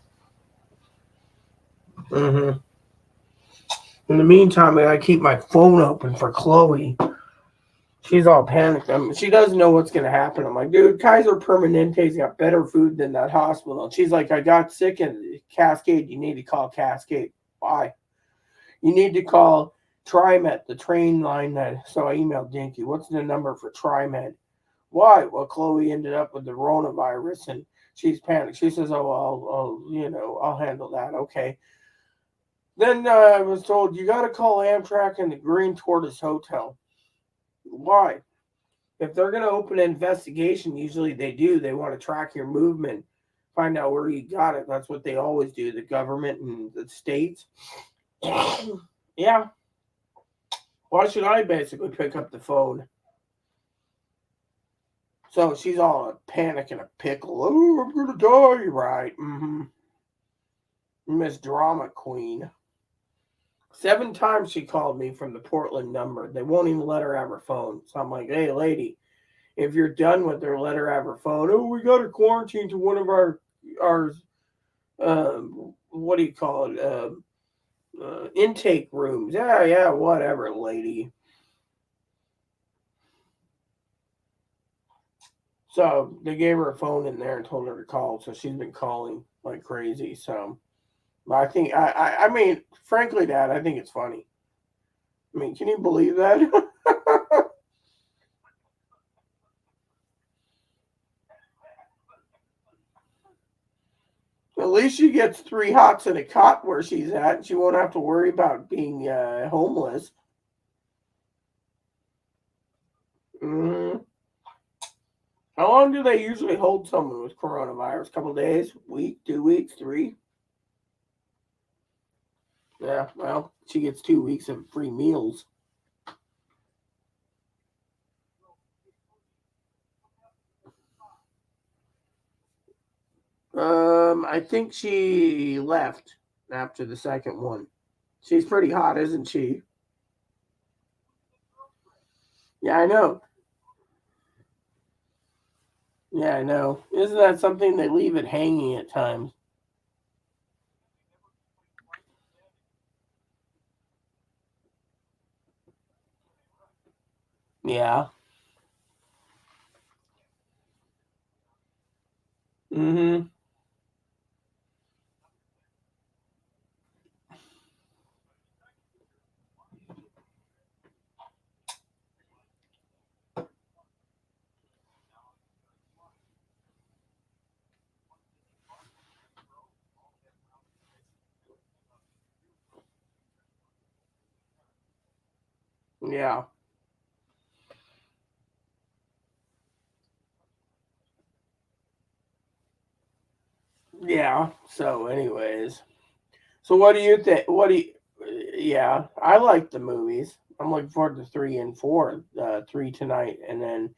A: Mm-hmm. In the meantime, I got to keep my phone open for Chloe. She's all panicked. She doesn't know what's going to happen. I'm like, dude, Kaiser Permanente's got better food than that hospital. And she's like, I got sick in Cascade. You need to call Cascade. Why? You need to call TriMet, the train line. So I emailed Dinky. What's the number for TriMet? Why? Well, Chloe ended up with the coronavirus and she's panicked. She says, oh, I'll handle that. Okay. Then I was told, you got to call Amtrak and the Green Tortoise Hotel. Why? If they're going to open an investigation, usually they do. They want to track your movement, find out where you got it. That's what they always do, the government and the states. Yeah. Why should I basically pick up the phone? So she's all in a panic and a pickle. Oh, I'm going to die. Right. Mm-hmm. Miss Drama Queen. 7 times she called me from the Portland number. They won't even let her have her phone. So I'm like, hey, lady, if you're done with her, let her have her phone. Oh, we got her quarantined to one of our what do you call it? Intake rooms. Yeah, whatever, lady. So they gave her a phone in there and told her to call. So she's been calling like crazy. So I think I mean, frankly, Dad, I think it's funny. I mean, can you believe that? At least she gets 3 hots and a cot where she's at, and she won't have to worry about being homeless. Mm. How long do they usually hold someone with coronavirus? A couple days, week, 2 weeks, 3? Yeah, well, she gets 2 weeks of free meals. I think she left after the second one. She's pretty hot, isn't she? Yeah, I know. Yeah, I know. Isn't that something they leave it hanging at times? Yeah. Mm-hmm. Yeah. Yeah. So, anyways, so what do you think? What do you? Yeah, I like the movies. I'm looking forward to 3 and 4. 3 tonight, and then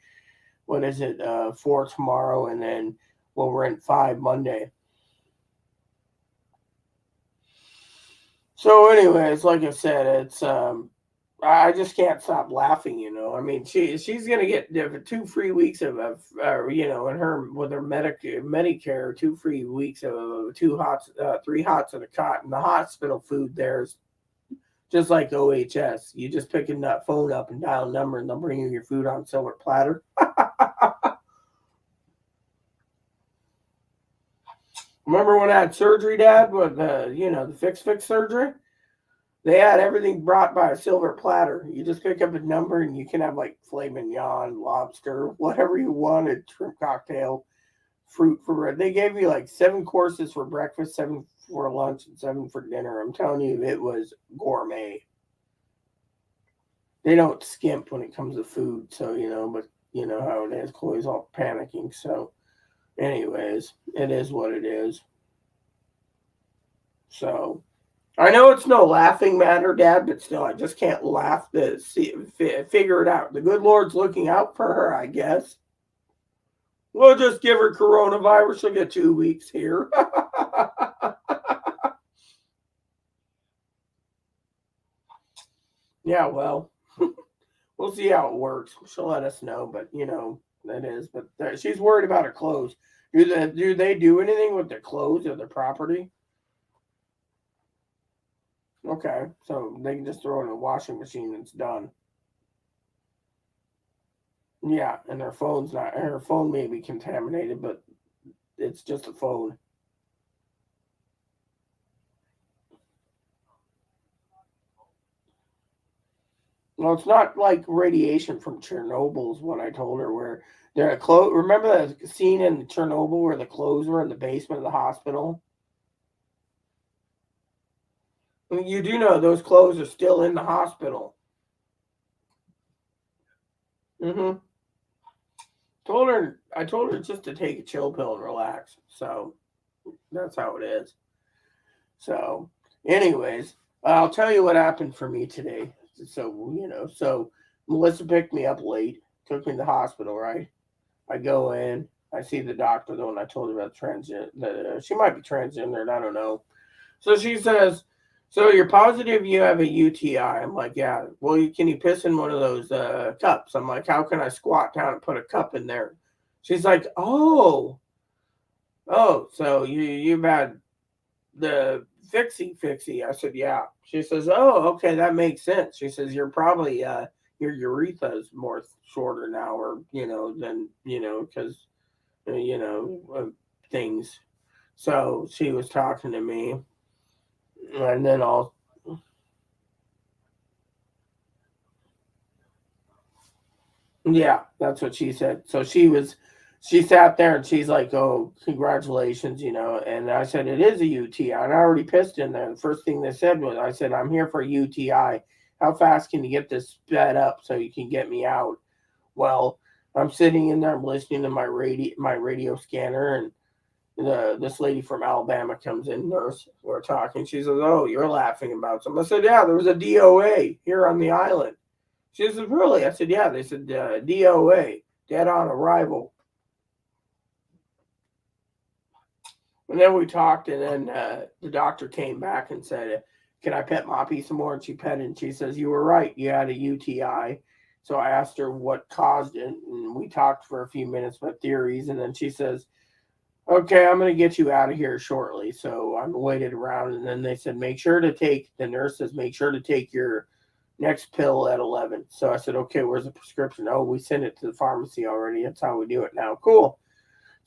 A: what is it, 4 tomorrow, and then we'll rent 5 Monday. So, anyways, like I said, it's I just can't stop laughing. I mean, she's gonna get 2 free weeks of in her with her Medicare, 2 free weeks of 2 hots, 3 hots and a cot, and the hospital food there's just like OHS. You just picking that phone up and dial a number, and they'll bring you your food on silver platter. Remember when I had surgery, Dad, with the fix surgery? They had everything brought by a silver platter. You just pick up a number and you can have like filet mignon, lobster, whatever you wanted, shrimp cocktail, fruit for bread. They gave you like 7 courses for breakfast, 7 for lunch, and 7 for dinner. I'm telling you, it was gourmet. They don't skimp when it comes to food, so but you know how it is. Chloe's all panicking. So, anyways, it is what it is. So, I know it's no laughing matter, Dad, but still, I just can't laugh to figure it out. The good Lord's looking out for her, I guess. We'll just give her coronavirus. She'll get 2 weeks here. Yeah, well, we'll see how it works. She'll let us know, but that is. But she's worried about her clothes. Do they do anything with their clothes or their property? Okay, so they can just throw it in a washing machine and it's done. Yeah, and her phone may be contaminated, but it's just a phone. Well, it's not like radiation from Chernobyl is what I told her. Where they're clothes. Remember that scene in Chernobyl where the clothes were in the basement of the hospital? I mean, you do know those clothes are still in the hospital. Mm-hmm. I told her just to take a chill pill and relax. So that's how it is. So, anyways, I'll tell you what happened for me today. So Melissa picked me up late, took me to the hospital. Right, I go in, I see the doctor, the one I told you about transgender. She might be transgendered. I don't know. So she says, "So you're positive you have a UTI?" I'm like, "Yeah." Well, can you piss in one of those cups? I'm like, "How can I squat down and put a cup in there?" She's like, "Oh, so you've had the fixie." I said, "Yeah." She says, "Oh, okay, that makes sense." She says, "You're probably your urethra is more shorter now, or than because you know things." So she was talking to me, and then all yeah, that's what she said. So she sat there and she's like, "Oh, congratulations," And I said, "It is a UTI." And I already pissed in there. The first thing they said was, I said, "I'm here for a UTI. How fast can you get this sped up so you can get me out?" Well, I'm sitting in there, I'm listening to my radio scanner, and this lady from Alabama comes in, nurse. We're talking. She says, "Oh, you're laughing about something." I said, "Yeah, there was a DOA here on the island." She said, "Really?" I said, "Yeah." They said, DOA, dead on arrival. And then we talked, and then the doctor came back and said, "Can I pet Moppy some more?" And she petted, and she says, "You were right. You had a UTI." So I asked her what caused it, and we talked for a few minutes about theories. And then she says, "Okay, I'm going to get you out of here shortly." So I waited around, and then they said, the nurse says, "Make sure to take your next pill at 11." So I said, "Okay, where's the prescription?" "Oh, we sent it to the pharmacy already. That's how we do it now." Cool.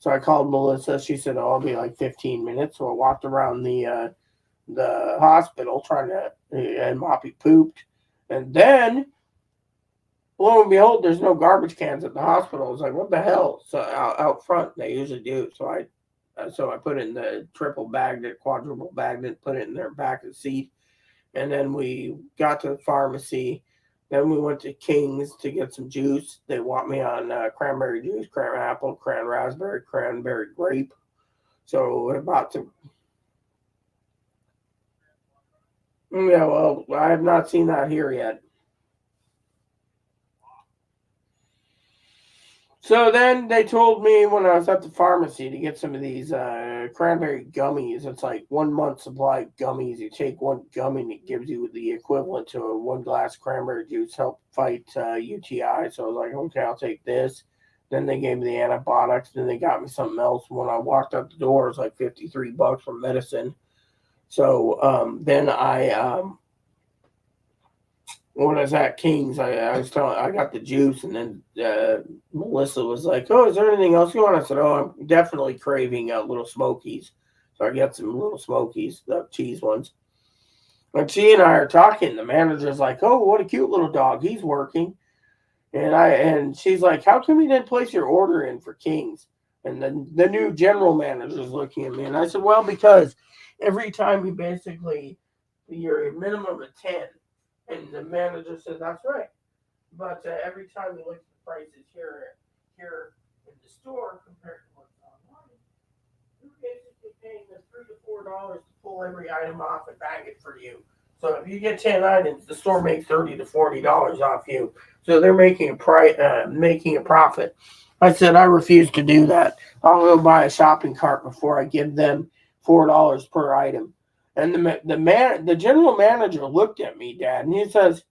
A: So I called Melissa. She said, "Oh, I'll be like 15 minutes." So I walked around the hospital trying to, and Moppy pooped. And then, lo and behold, there's no garbage cans at the hospital. I was like, "What the hell?" So out front, they usually do. So I put it in the triple bagged it, quadruple bagged it, put it in their back of the seat. And then we got to the pharmacy. Then we went to King's to get some juice. They want me on cranberry juice, cran apple, cran raspberry, cranberry grape. So we're about to. Yeah, well, I have not seen that here yet. So then they told me when I was at the pharmacy to get some of these cranberry gummies. It's like 1 month supply of gummies. You take one gummy and it gives you the equivalent to a 1 glass cranberry juice, help fight UTI. So I was like, okay, I'll take this. Then they gave me the antibiotics. Then they got me something else. When I walked out the door, it was like $53 for medicine. So then when I was at King's, I was telling, I got the juice, and then Melissa was like, "Oh, is there anything else you want?" I said, "Oh, I'm definitely craving little Smokies." So I got some little Smokies, the cheese ones. And she and I are talking. The manager's like, "Oh, what a cute little dog. He's working." And she's like, "How come you didn't place your order in for King's?" And then the new general manager's looking at me, and I said, "Well, because every time you basically you're a minimum of 10." And the manager said, "That's right. But every time you look at the prices here in the store compared to what's online, you're basically paying them $3 to $4 to pull every item off and bag it for you. So if you get 10 items, the store makes $30 to $40 off you. So they're making a profit." I said, "I refuse to do that. I'll go buy a shopping cart before I give them $4 per item." And the general manager looked at me, Dad, and he says,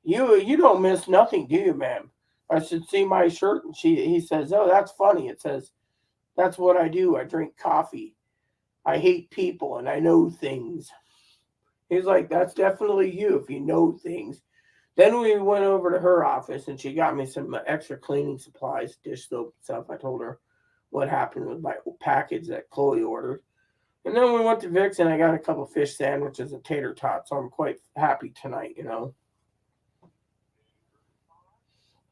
A: "You don't miss nothing, do you, ma'am?" I said, "See my shirt?" And he says, "Oh, that's funny." It says, "That's what I do. I drink coffee. I hate people and I know things." He's like, "That's definitely you if you know things." Then we went over to her office and she got me some extra cleaning supplies, dish soap and stuff. I told her what happened with my package that Chloe ordered. And then we went to Vic's and I got a couple fish sandwiches and tater tots. So I'm quite happy tonight. And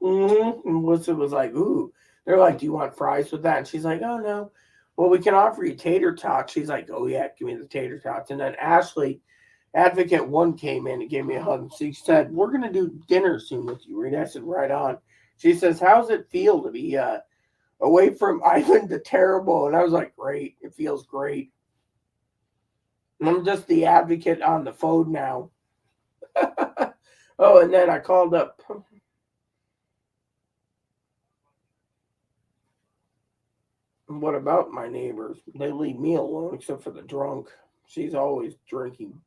A: Melissa was like, "Ooh." They're like, "Do you want fries with that?" And she's like, "Oh, no." "Well, we can offer you tater tots." She's like, "Oh, yeah, give me the tater tots." And then Ashley, Advocate One, came in and gave me a hug. She said, "We're going to do dinner soon with you, Rita." I said, "Right on." She says, "How's it feel to be away from Ivan the Terrible?" And I was like, "Great. It feels great." And I'm just the advocate on the phone now. Oh, and then I called up. What about my neighbors? They leave me alone except for the drunk. She's always drinking.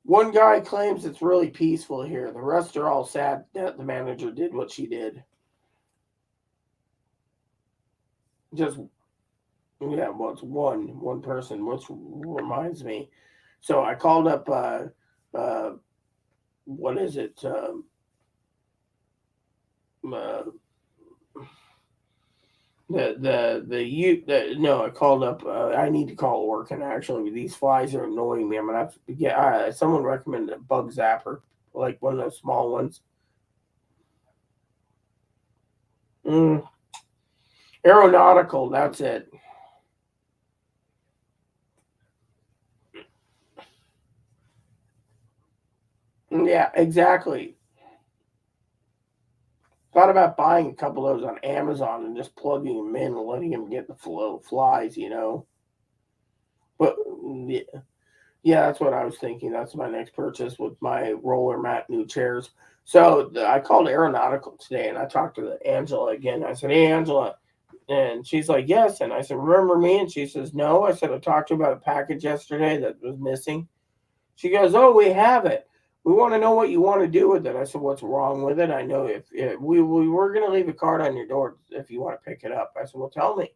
A: One guy claims it's really peaceful here. The rest are all sad that the manager did what she did. Just yeah, well, it's one person, which reminds me. So I called up. Uh, what is it? Uh, the you the no, I called up. I need to call work, and actually these flies are annoying me. I'm gonna have to get. Someone recommended a bug zapper, like one of those small ones. Mm, aeronautical. That's it. Yeah, exactly. Thought about buying a couple of those on Amazon and just plugging them in and letting them get the flow flies. But yeah, yeah, that's what I was thinking. That's my next purchase with my roller mat new chairs. So I called Aeronautical today and I talked to Angela again. I said, "Hey, Angela." And she's like, "Yes." And I said, "Remember me?" And she says, "No." I said, "I talked to you about a package yesterday that was missing." She goes, "Oh, we have it. We want to know what you want to do with it." I said, "What's wrong with it? I know if we were going to leave a card on your door if you want to pick it up." I said, "Well, tell me."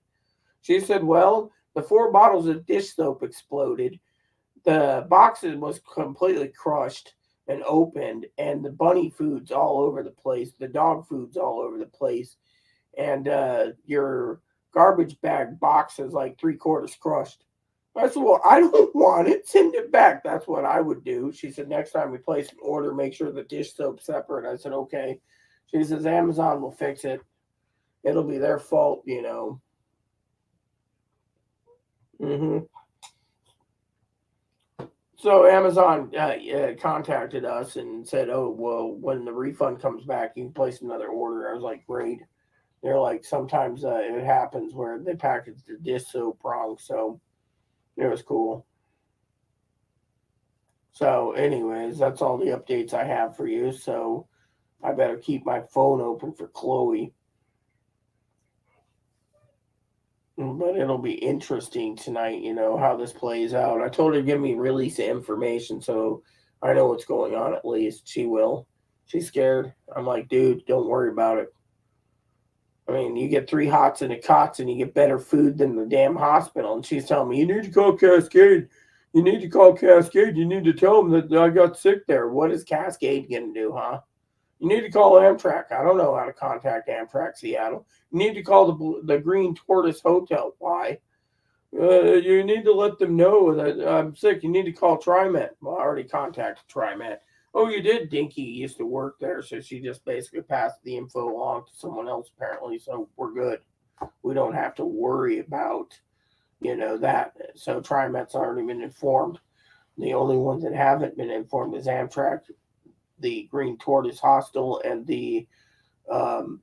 A: She said, "Well, the 4 bottles of dish soap exploded. The boxes was completely crushed and opened, and the bunny food's all over the place. The dog food's all over the place, and your garbage bag box is like 3/4 crushed." I said, "Well, I don't want it. Send it back." That's what I would do. She said, "Next time we place an order, make sure the dish soap's separate." I said, "Okay." She says, "Amazon will fix it. It'll be their fault." hmm So Amazon contacted us and said, "Oh, well, when the refund comes back, you can place another order." I was like, "Great." They're like, "Sometimes it happens where they package the dish soap wrong." So it was cool. So, anyways, that's all the updates I have for you. So, I better keep my phone open for Chloe. But it'll be interesting tonight, how this plays out. I told her to give me release of information so I know what's going on at least. She will. She's scared. I'm like, dude, don't worry about it. I mean, you get 3 hots and a cots and you get better food than the damn hospital. And she's telling me, you need to call Cascade. You need to call Cascade. You need to tell them that I got sick there. What is Cascade going to do, huh? You need to call Amtrak. I don't know how to contact Amtrak Seattle. You need to call the Green Tortoise Hotel. Why? You need to let them know that I'm sick. You need to call trimet. Well, I already contacted trimet. Oh, you did? Dinky used to work there, so she just basically passed the info along to someone else, apparently. So we're good. We don't have to worry about, that. So trimet's already been informed. The only ones that haven't been informed is Amtrak, the Green Tortoise Hostel, and the um,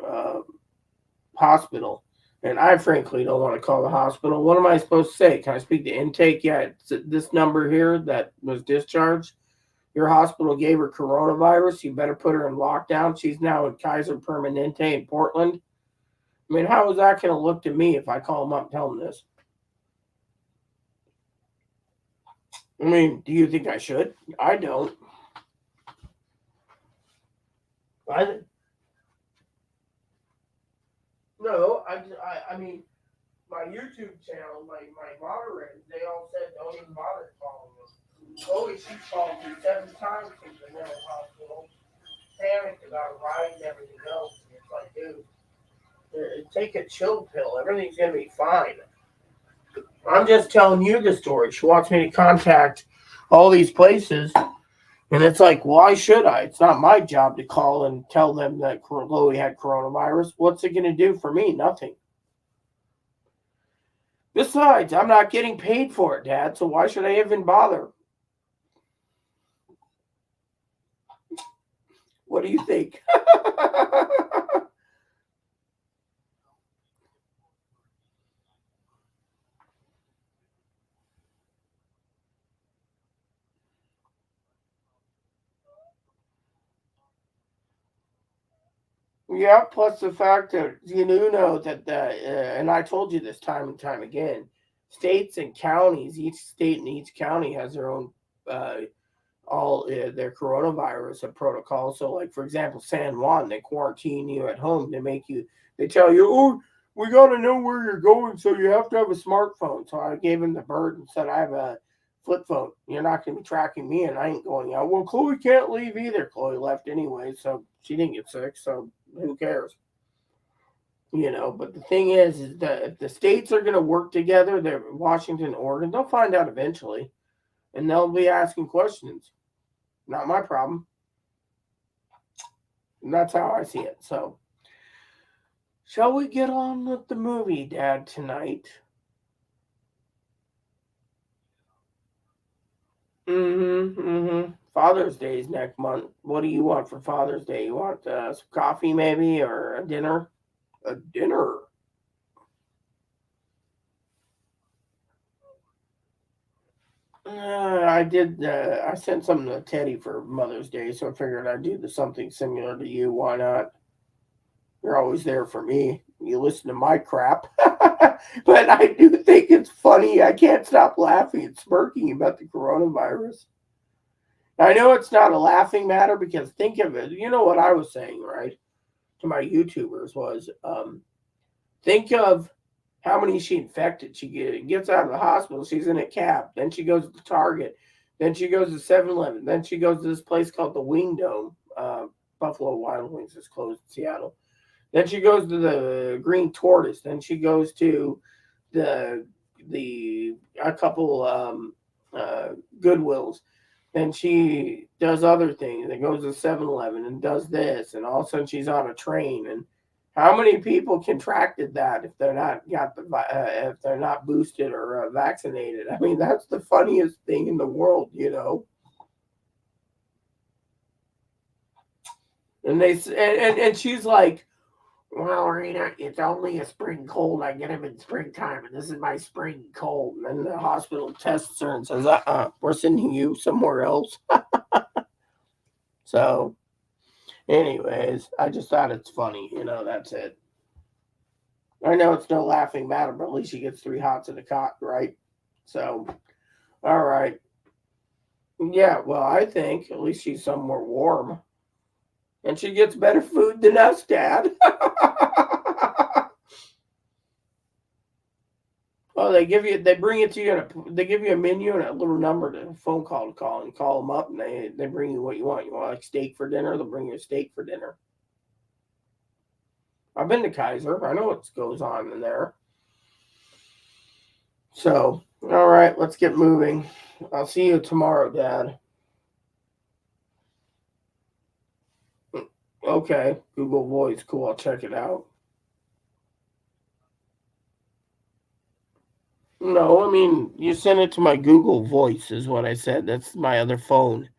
A: uh, hospital. And I frankly don't want to call the hospital. What am I supposed to say? Can I speak to intake? Yeah, it's this number here that was discharged. Your hospital gave her coronavirus. You better put her in lockdown. She's now in Kaiser Permanente in Portland. I mean, how is that going to look to me if I call them up and tell them this? I mean, do you think I should? I don't. I no. I mean, my YouTube channel, my moderators, they all said don't even bother calling them. Chloe, she called me 7 times since the mental hospital, panicked about a ride and everything else. And it's like, dude, take a chill pill. Everything's gonna be fine. I'm just telling you the story. She wants me to contact all these places, and it's like, why should I? It's not my job to call and tell them that Chloe had coronavirus. What's it gonna do for me? Nothing. Besides, I'm not getting paid for it, Dad. So why should I even bother? What do you think? Yeah, plus the fact that you do know that and I told you this time and time again, states and counties, each state and each county has their own uh, all their coronavirus protocol. So, like for example, San Juan, they quarantine you at home. They tell you, oh, we got to know where you're going, so you have to have a smartphone. So I gave him the bird and said, I have a flip phone. You're not going to be tracking me, and I ain't going out. Well, Chloe can't leave either. Chloe left anyway, so she didn't get sick. So who cares? But the thing is that if the states are going to work together, they're Washington, Oregon, they'll find out eventually, and they'll be asking questions. Not my problem. And that's how I see it. So, shall we get on with the movie, Dad, tonight? Father's Day is next month. What do you want for Father's Day? You want some coffee, maybe, or a dinner? A dinner. I did. I sent something to Teddy for Mother's Day, so I figured I'd do something similar to you. Why not? You're always there for me. You listen to my crap. But I do think it's funny. I can't stop laughing and smirking about the coronavirus. I know it's not a laughing matter because think of it. You know what I was saying, right? To my YouTubers was think of how many she infected. She gets out of the hospital. She's in a cab. Then she goes to Target. Then she goes to 7-Eleven. Then she goes to this place called the Wing Dome. Buffalo Wild Wings is closed in Seattle. Then she goes to the Green Tortoise. Then she goes to the a couple Goodwills. Then she does other things and goes to 7-Eleven and does this. And all of a sudden she's on a train. And how many people contracted that if they're not if they're not boosted or vaccinated? I mean, that's the funniest thing in the world. And they and she's like, Well, Rita, it's only a spring cold. I get them in springtime, and this is my spring cold. And then the hospital tests her and says, we're sending you somewhere else. So, anyways, I just thought it's funny. That's it. I know it's no laughing matter, but at least she gets 3 hots in a cot, right? So, all right. Yeah, well, I think at least she's somewhere warm. And she gets better food than us, Dad. Oh, they bring it to you, they give you a menu and a little number to phone call to call and call them up, and they bring you what you want. You want like steak for dinner? They'll bring you a steak for dinner. I've been to Kaiser. I know what goes on in there. So, all right, let's get moving. I'll see you tomorrow, Dad. Okay, Google Voice, cool. I'll check it out. No, I mean you sent it to my Google Voice, is what I said. That's my other phone.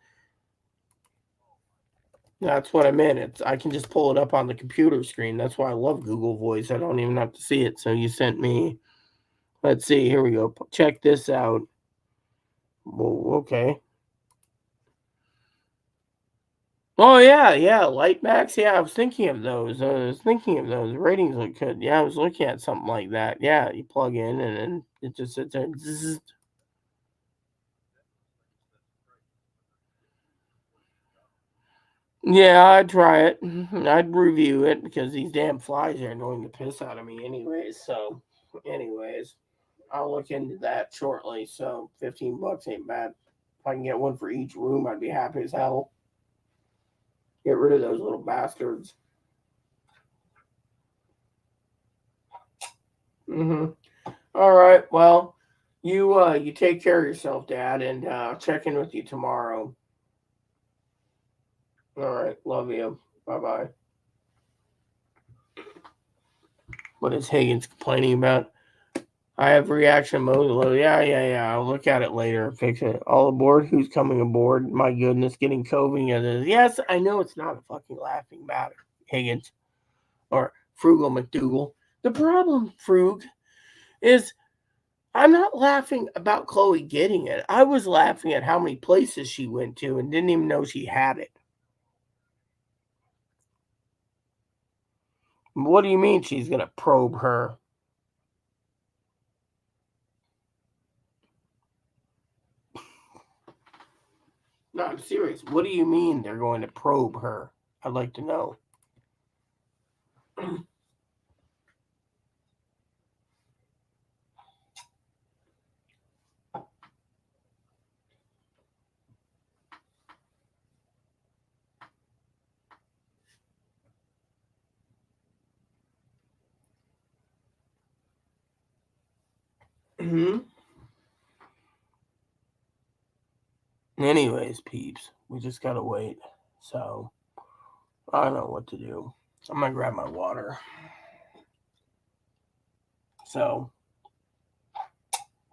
A: That's what I meant. I can just pull it up on the computer screen. That's why I love Google Voice. I don't even have to see it. So you sent me. Let's see. Here we go. Check this out. Whoa, okay. Oh yeah, yeah. Light Max. Yeah, I was thinking of those. I was thinking of those. Ratings look good. Yeah, I was looking at something like that. Yeah, you plug in and then it just sits there. Zzz. Yeah, I'd try it. I'd review it because these damn flies are annoying the piss out of me, anyways. So, anyways. I'll look into that shortly. So $15 ain't bad. If I can get one for each room, I'd be happy as hell. Get rid of those little bastards. Mm-hmm. All right. Well, you take care of yourself, Dad, and I'll check in with you tomorrow. All right. Love you. Bye bye. What is Higgins complaining about? I have reaction mode. Well, yeah, yeah, yeah. I'll look at it later. Fix it. All aboard. Who's coming aboard? My goodness, getting COVID. Yes, I know it's not a fucking laughing matter, Higgins. Or Frugal McDougal. The problem, Frug, is I'm not laughing about Chloe getting it. I was laughing at how many places she went to and didn't even know she had it. What do you mean she's going to probe her? No, I'm serious. What do you mean they're going to probe her? I'd like to know. Anyways, peeps, we just got to wait. So, I don't know what to do. I'm going to grab my water. So,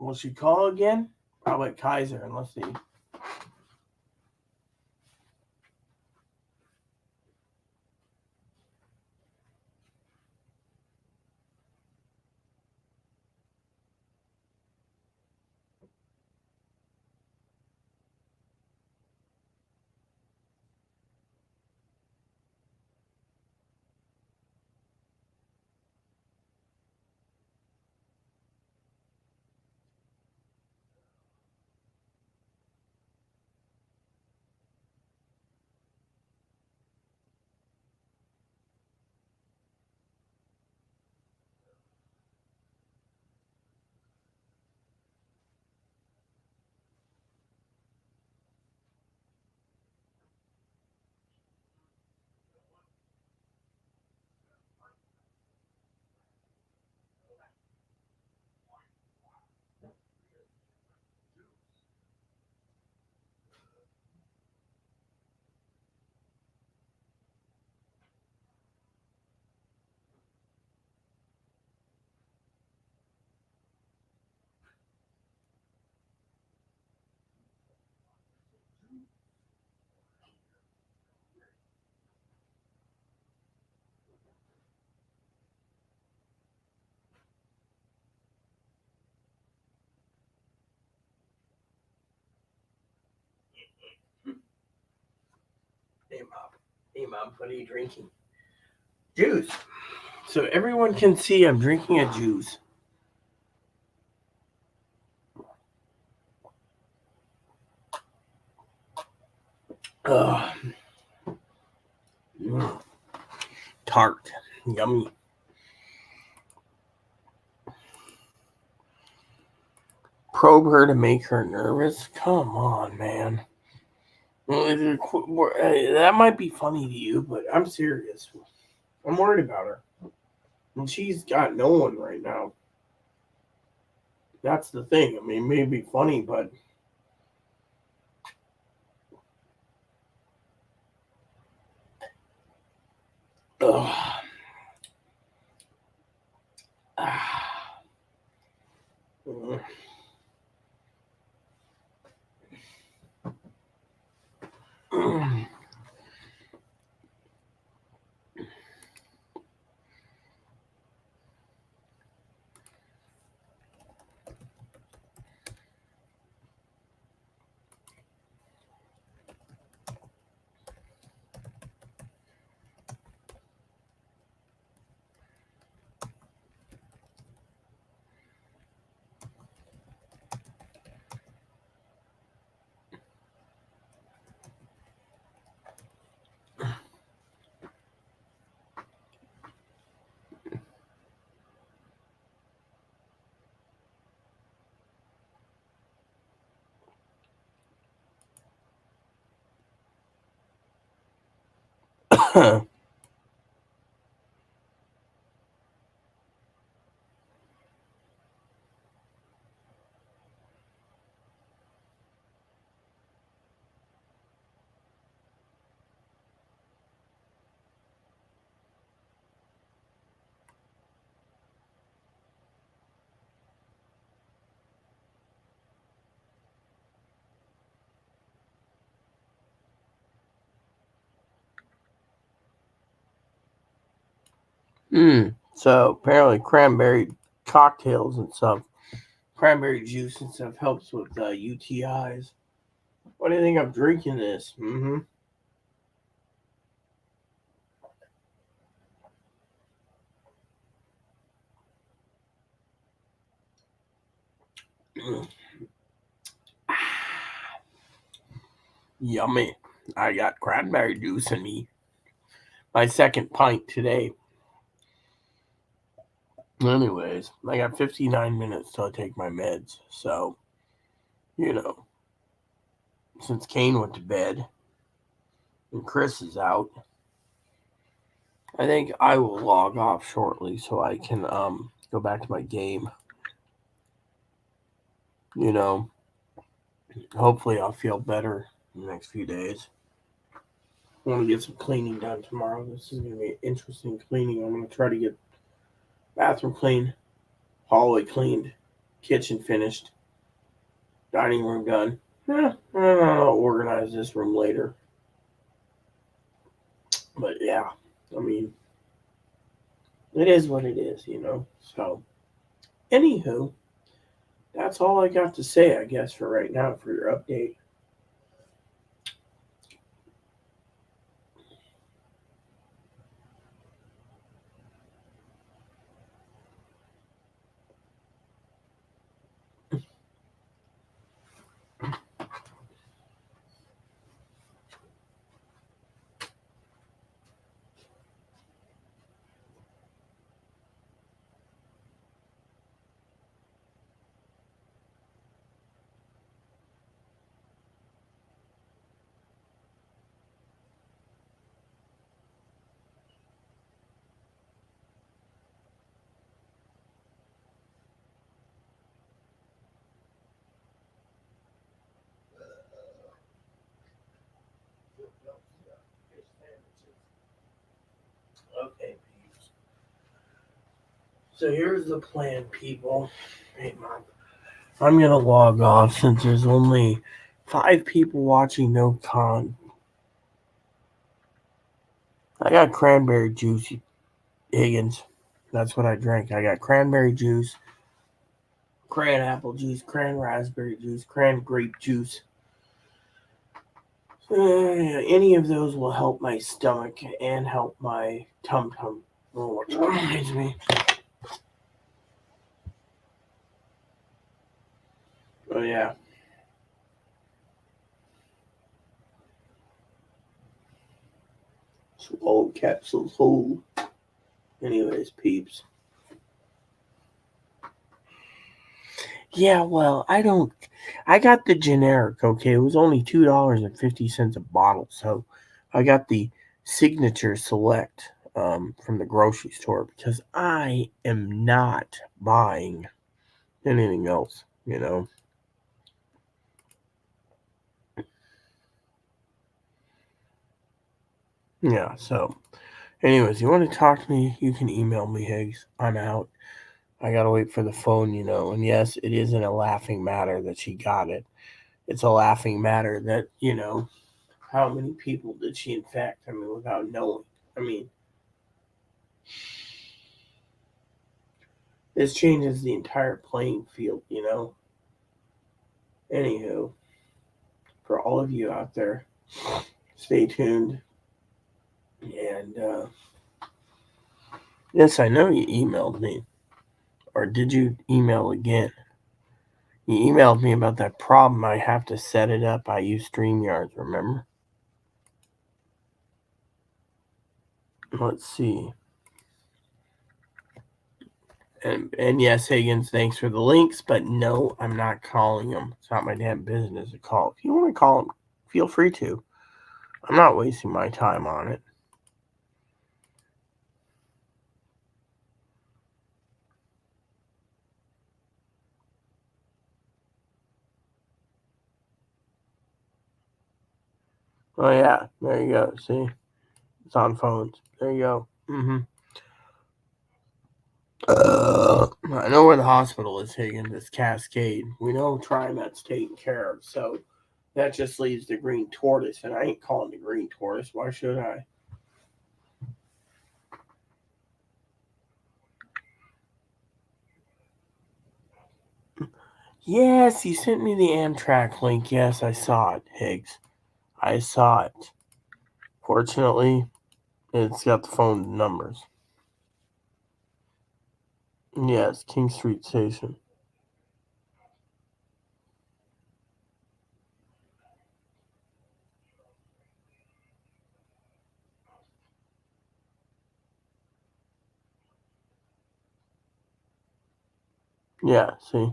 A: will she call again? Probably Kaiser, and let's see. Hey, Mom, what are you drinking? Juice. So everyone can see I'm drinking a juice. Ugh. Tart. Yummy. Probe her to make her nervous? Come on, man. That might be funny to you, but I'm serious. I'm worried about her. And she's got no one right now. That's the thing. I mean, it may be funny, but ugh. Ah. Mm. So apparently cranberry cocktails and stuff, cranberry juice and stuff helps with UTIs. Why do you think I'm drinking this? Mm-hmm. Yummy. I got cranberry juice in me. My second pint today. Anyways, I got 59 minutes till I take my meds. So, you know, since Kane went to bed and Chris is out, I think I will log off shortly so I can go back to my game. You know, hopefully I'll feel better in the next few days. I want to get some cleaning done tomorrow. This is going to be interesting cleaning. I'm going to try to get bathroom cleaned, hallway cleaned, kitchen finished, dining room done. I'll organize this room later. But yeah, I mean, it is what it is, you know. So, anywho, that's all I got to say, I guess, for right now for your update. Okay, peeps. So here's the plan, people. Hey, Mom. I'm gonna log off since there's only 5 people watching. No con. I got cranberry juice, Higgins. That's what I drank. I got cranberry juice, cran apple juice, cran raspberry juice, cran grape juice. Any of those will help my stomach and help my tum tum. Oh, which reminds me. Oh yeah. Swallow capsules whole. Anyways, peeps. Yeah, well, I got the generic, okay? It was only $2.50 a bottle, so I got the Signature Select from the grocery store because I am not buying anything else, you know? Yeah, so, anyways, you want to talk to me, you can email me, Higgs. I'm out. I gotta wait for the phone, and yes, it isn't a laughing matter that she got it. It's a laughing matter that, how many people did she infect? I mean, without knowing. I mean, this changes the entire playing field. Anywho, for all of you out there, stay tuned. And yes, I know you emailed me. Or did you email again? You emailed me about that problem. I have to set it up. I use StreamYard, remember? Let's see. And yes, Higgins, thanks for the links, but no, I'm not calling them. It's not my damn business to call. If you want to call them, feel free to. I'm not wasting my time on it. Oh yeah, there you go. See, it's on phones. There you go. I know where the hospital is, Higgins. It's Cascade. We know Trimet's taken care of, so that just leaves the green tortoise, and I ain't calling the green tortoise. Why should I? Yes, you sent me the Amtrak link. Yes, I saw it, Higgs. I saw it. Fortunately, it's got the phone numbers. Yes, King Street Station. Yeah, see?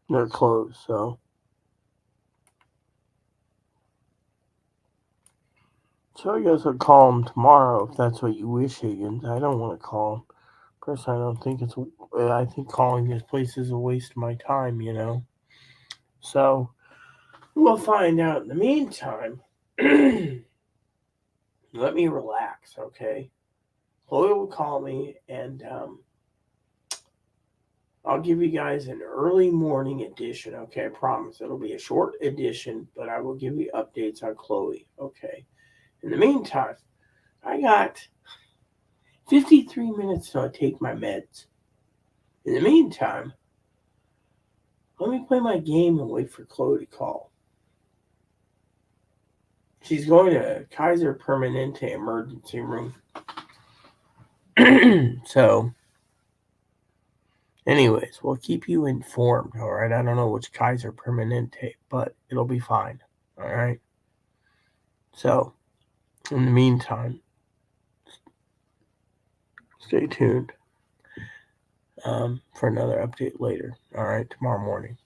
A: They're closed, so. So I guess I'll call him tomorrow if that's what you wish, Higgins. I don't want to call him. Personally, I don't think it's. I think calling this place is a waste of my time. So we'll find out. In the meantime, let me relax, okay? Chloe will call me, and I'll give you guys an early morning edition, okay? I promise. It'll be a short edition, but I will give you updates on Chloe, okay? In the meantime, I got 53 minutes till I take my meds. In the meantime, let me play my game and wait for Chloe to call. She's going to Kaiser Permanente emergency room. So, anyways, we'll keep you informed, all right? I don't know which Kaiser Permanente, but it'll be fine, all right? So, in the meantime, stay tuned for another update later, all right? Tomorrow morning.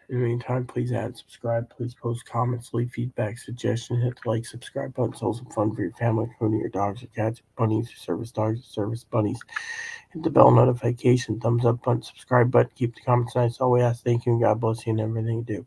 A: In the meantime, please add, subscribe, please post comments, leave feedback, suggestions, hit the like, subscribe button, so some fun for your family, including your dogs, your cats, your bunnies, your service dogs, your service bunnies. Hit the bell notification, thumbs up button, subscribe button, keep the comments nice. All we ask, thank you, and God bless you in everything you do.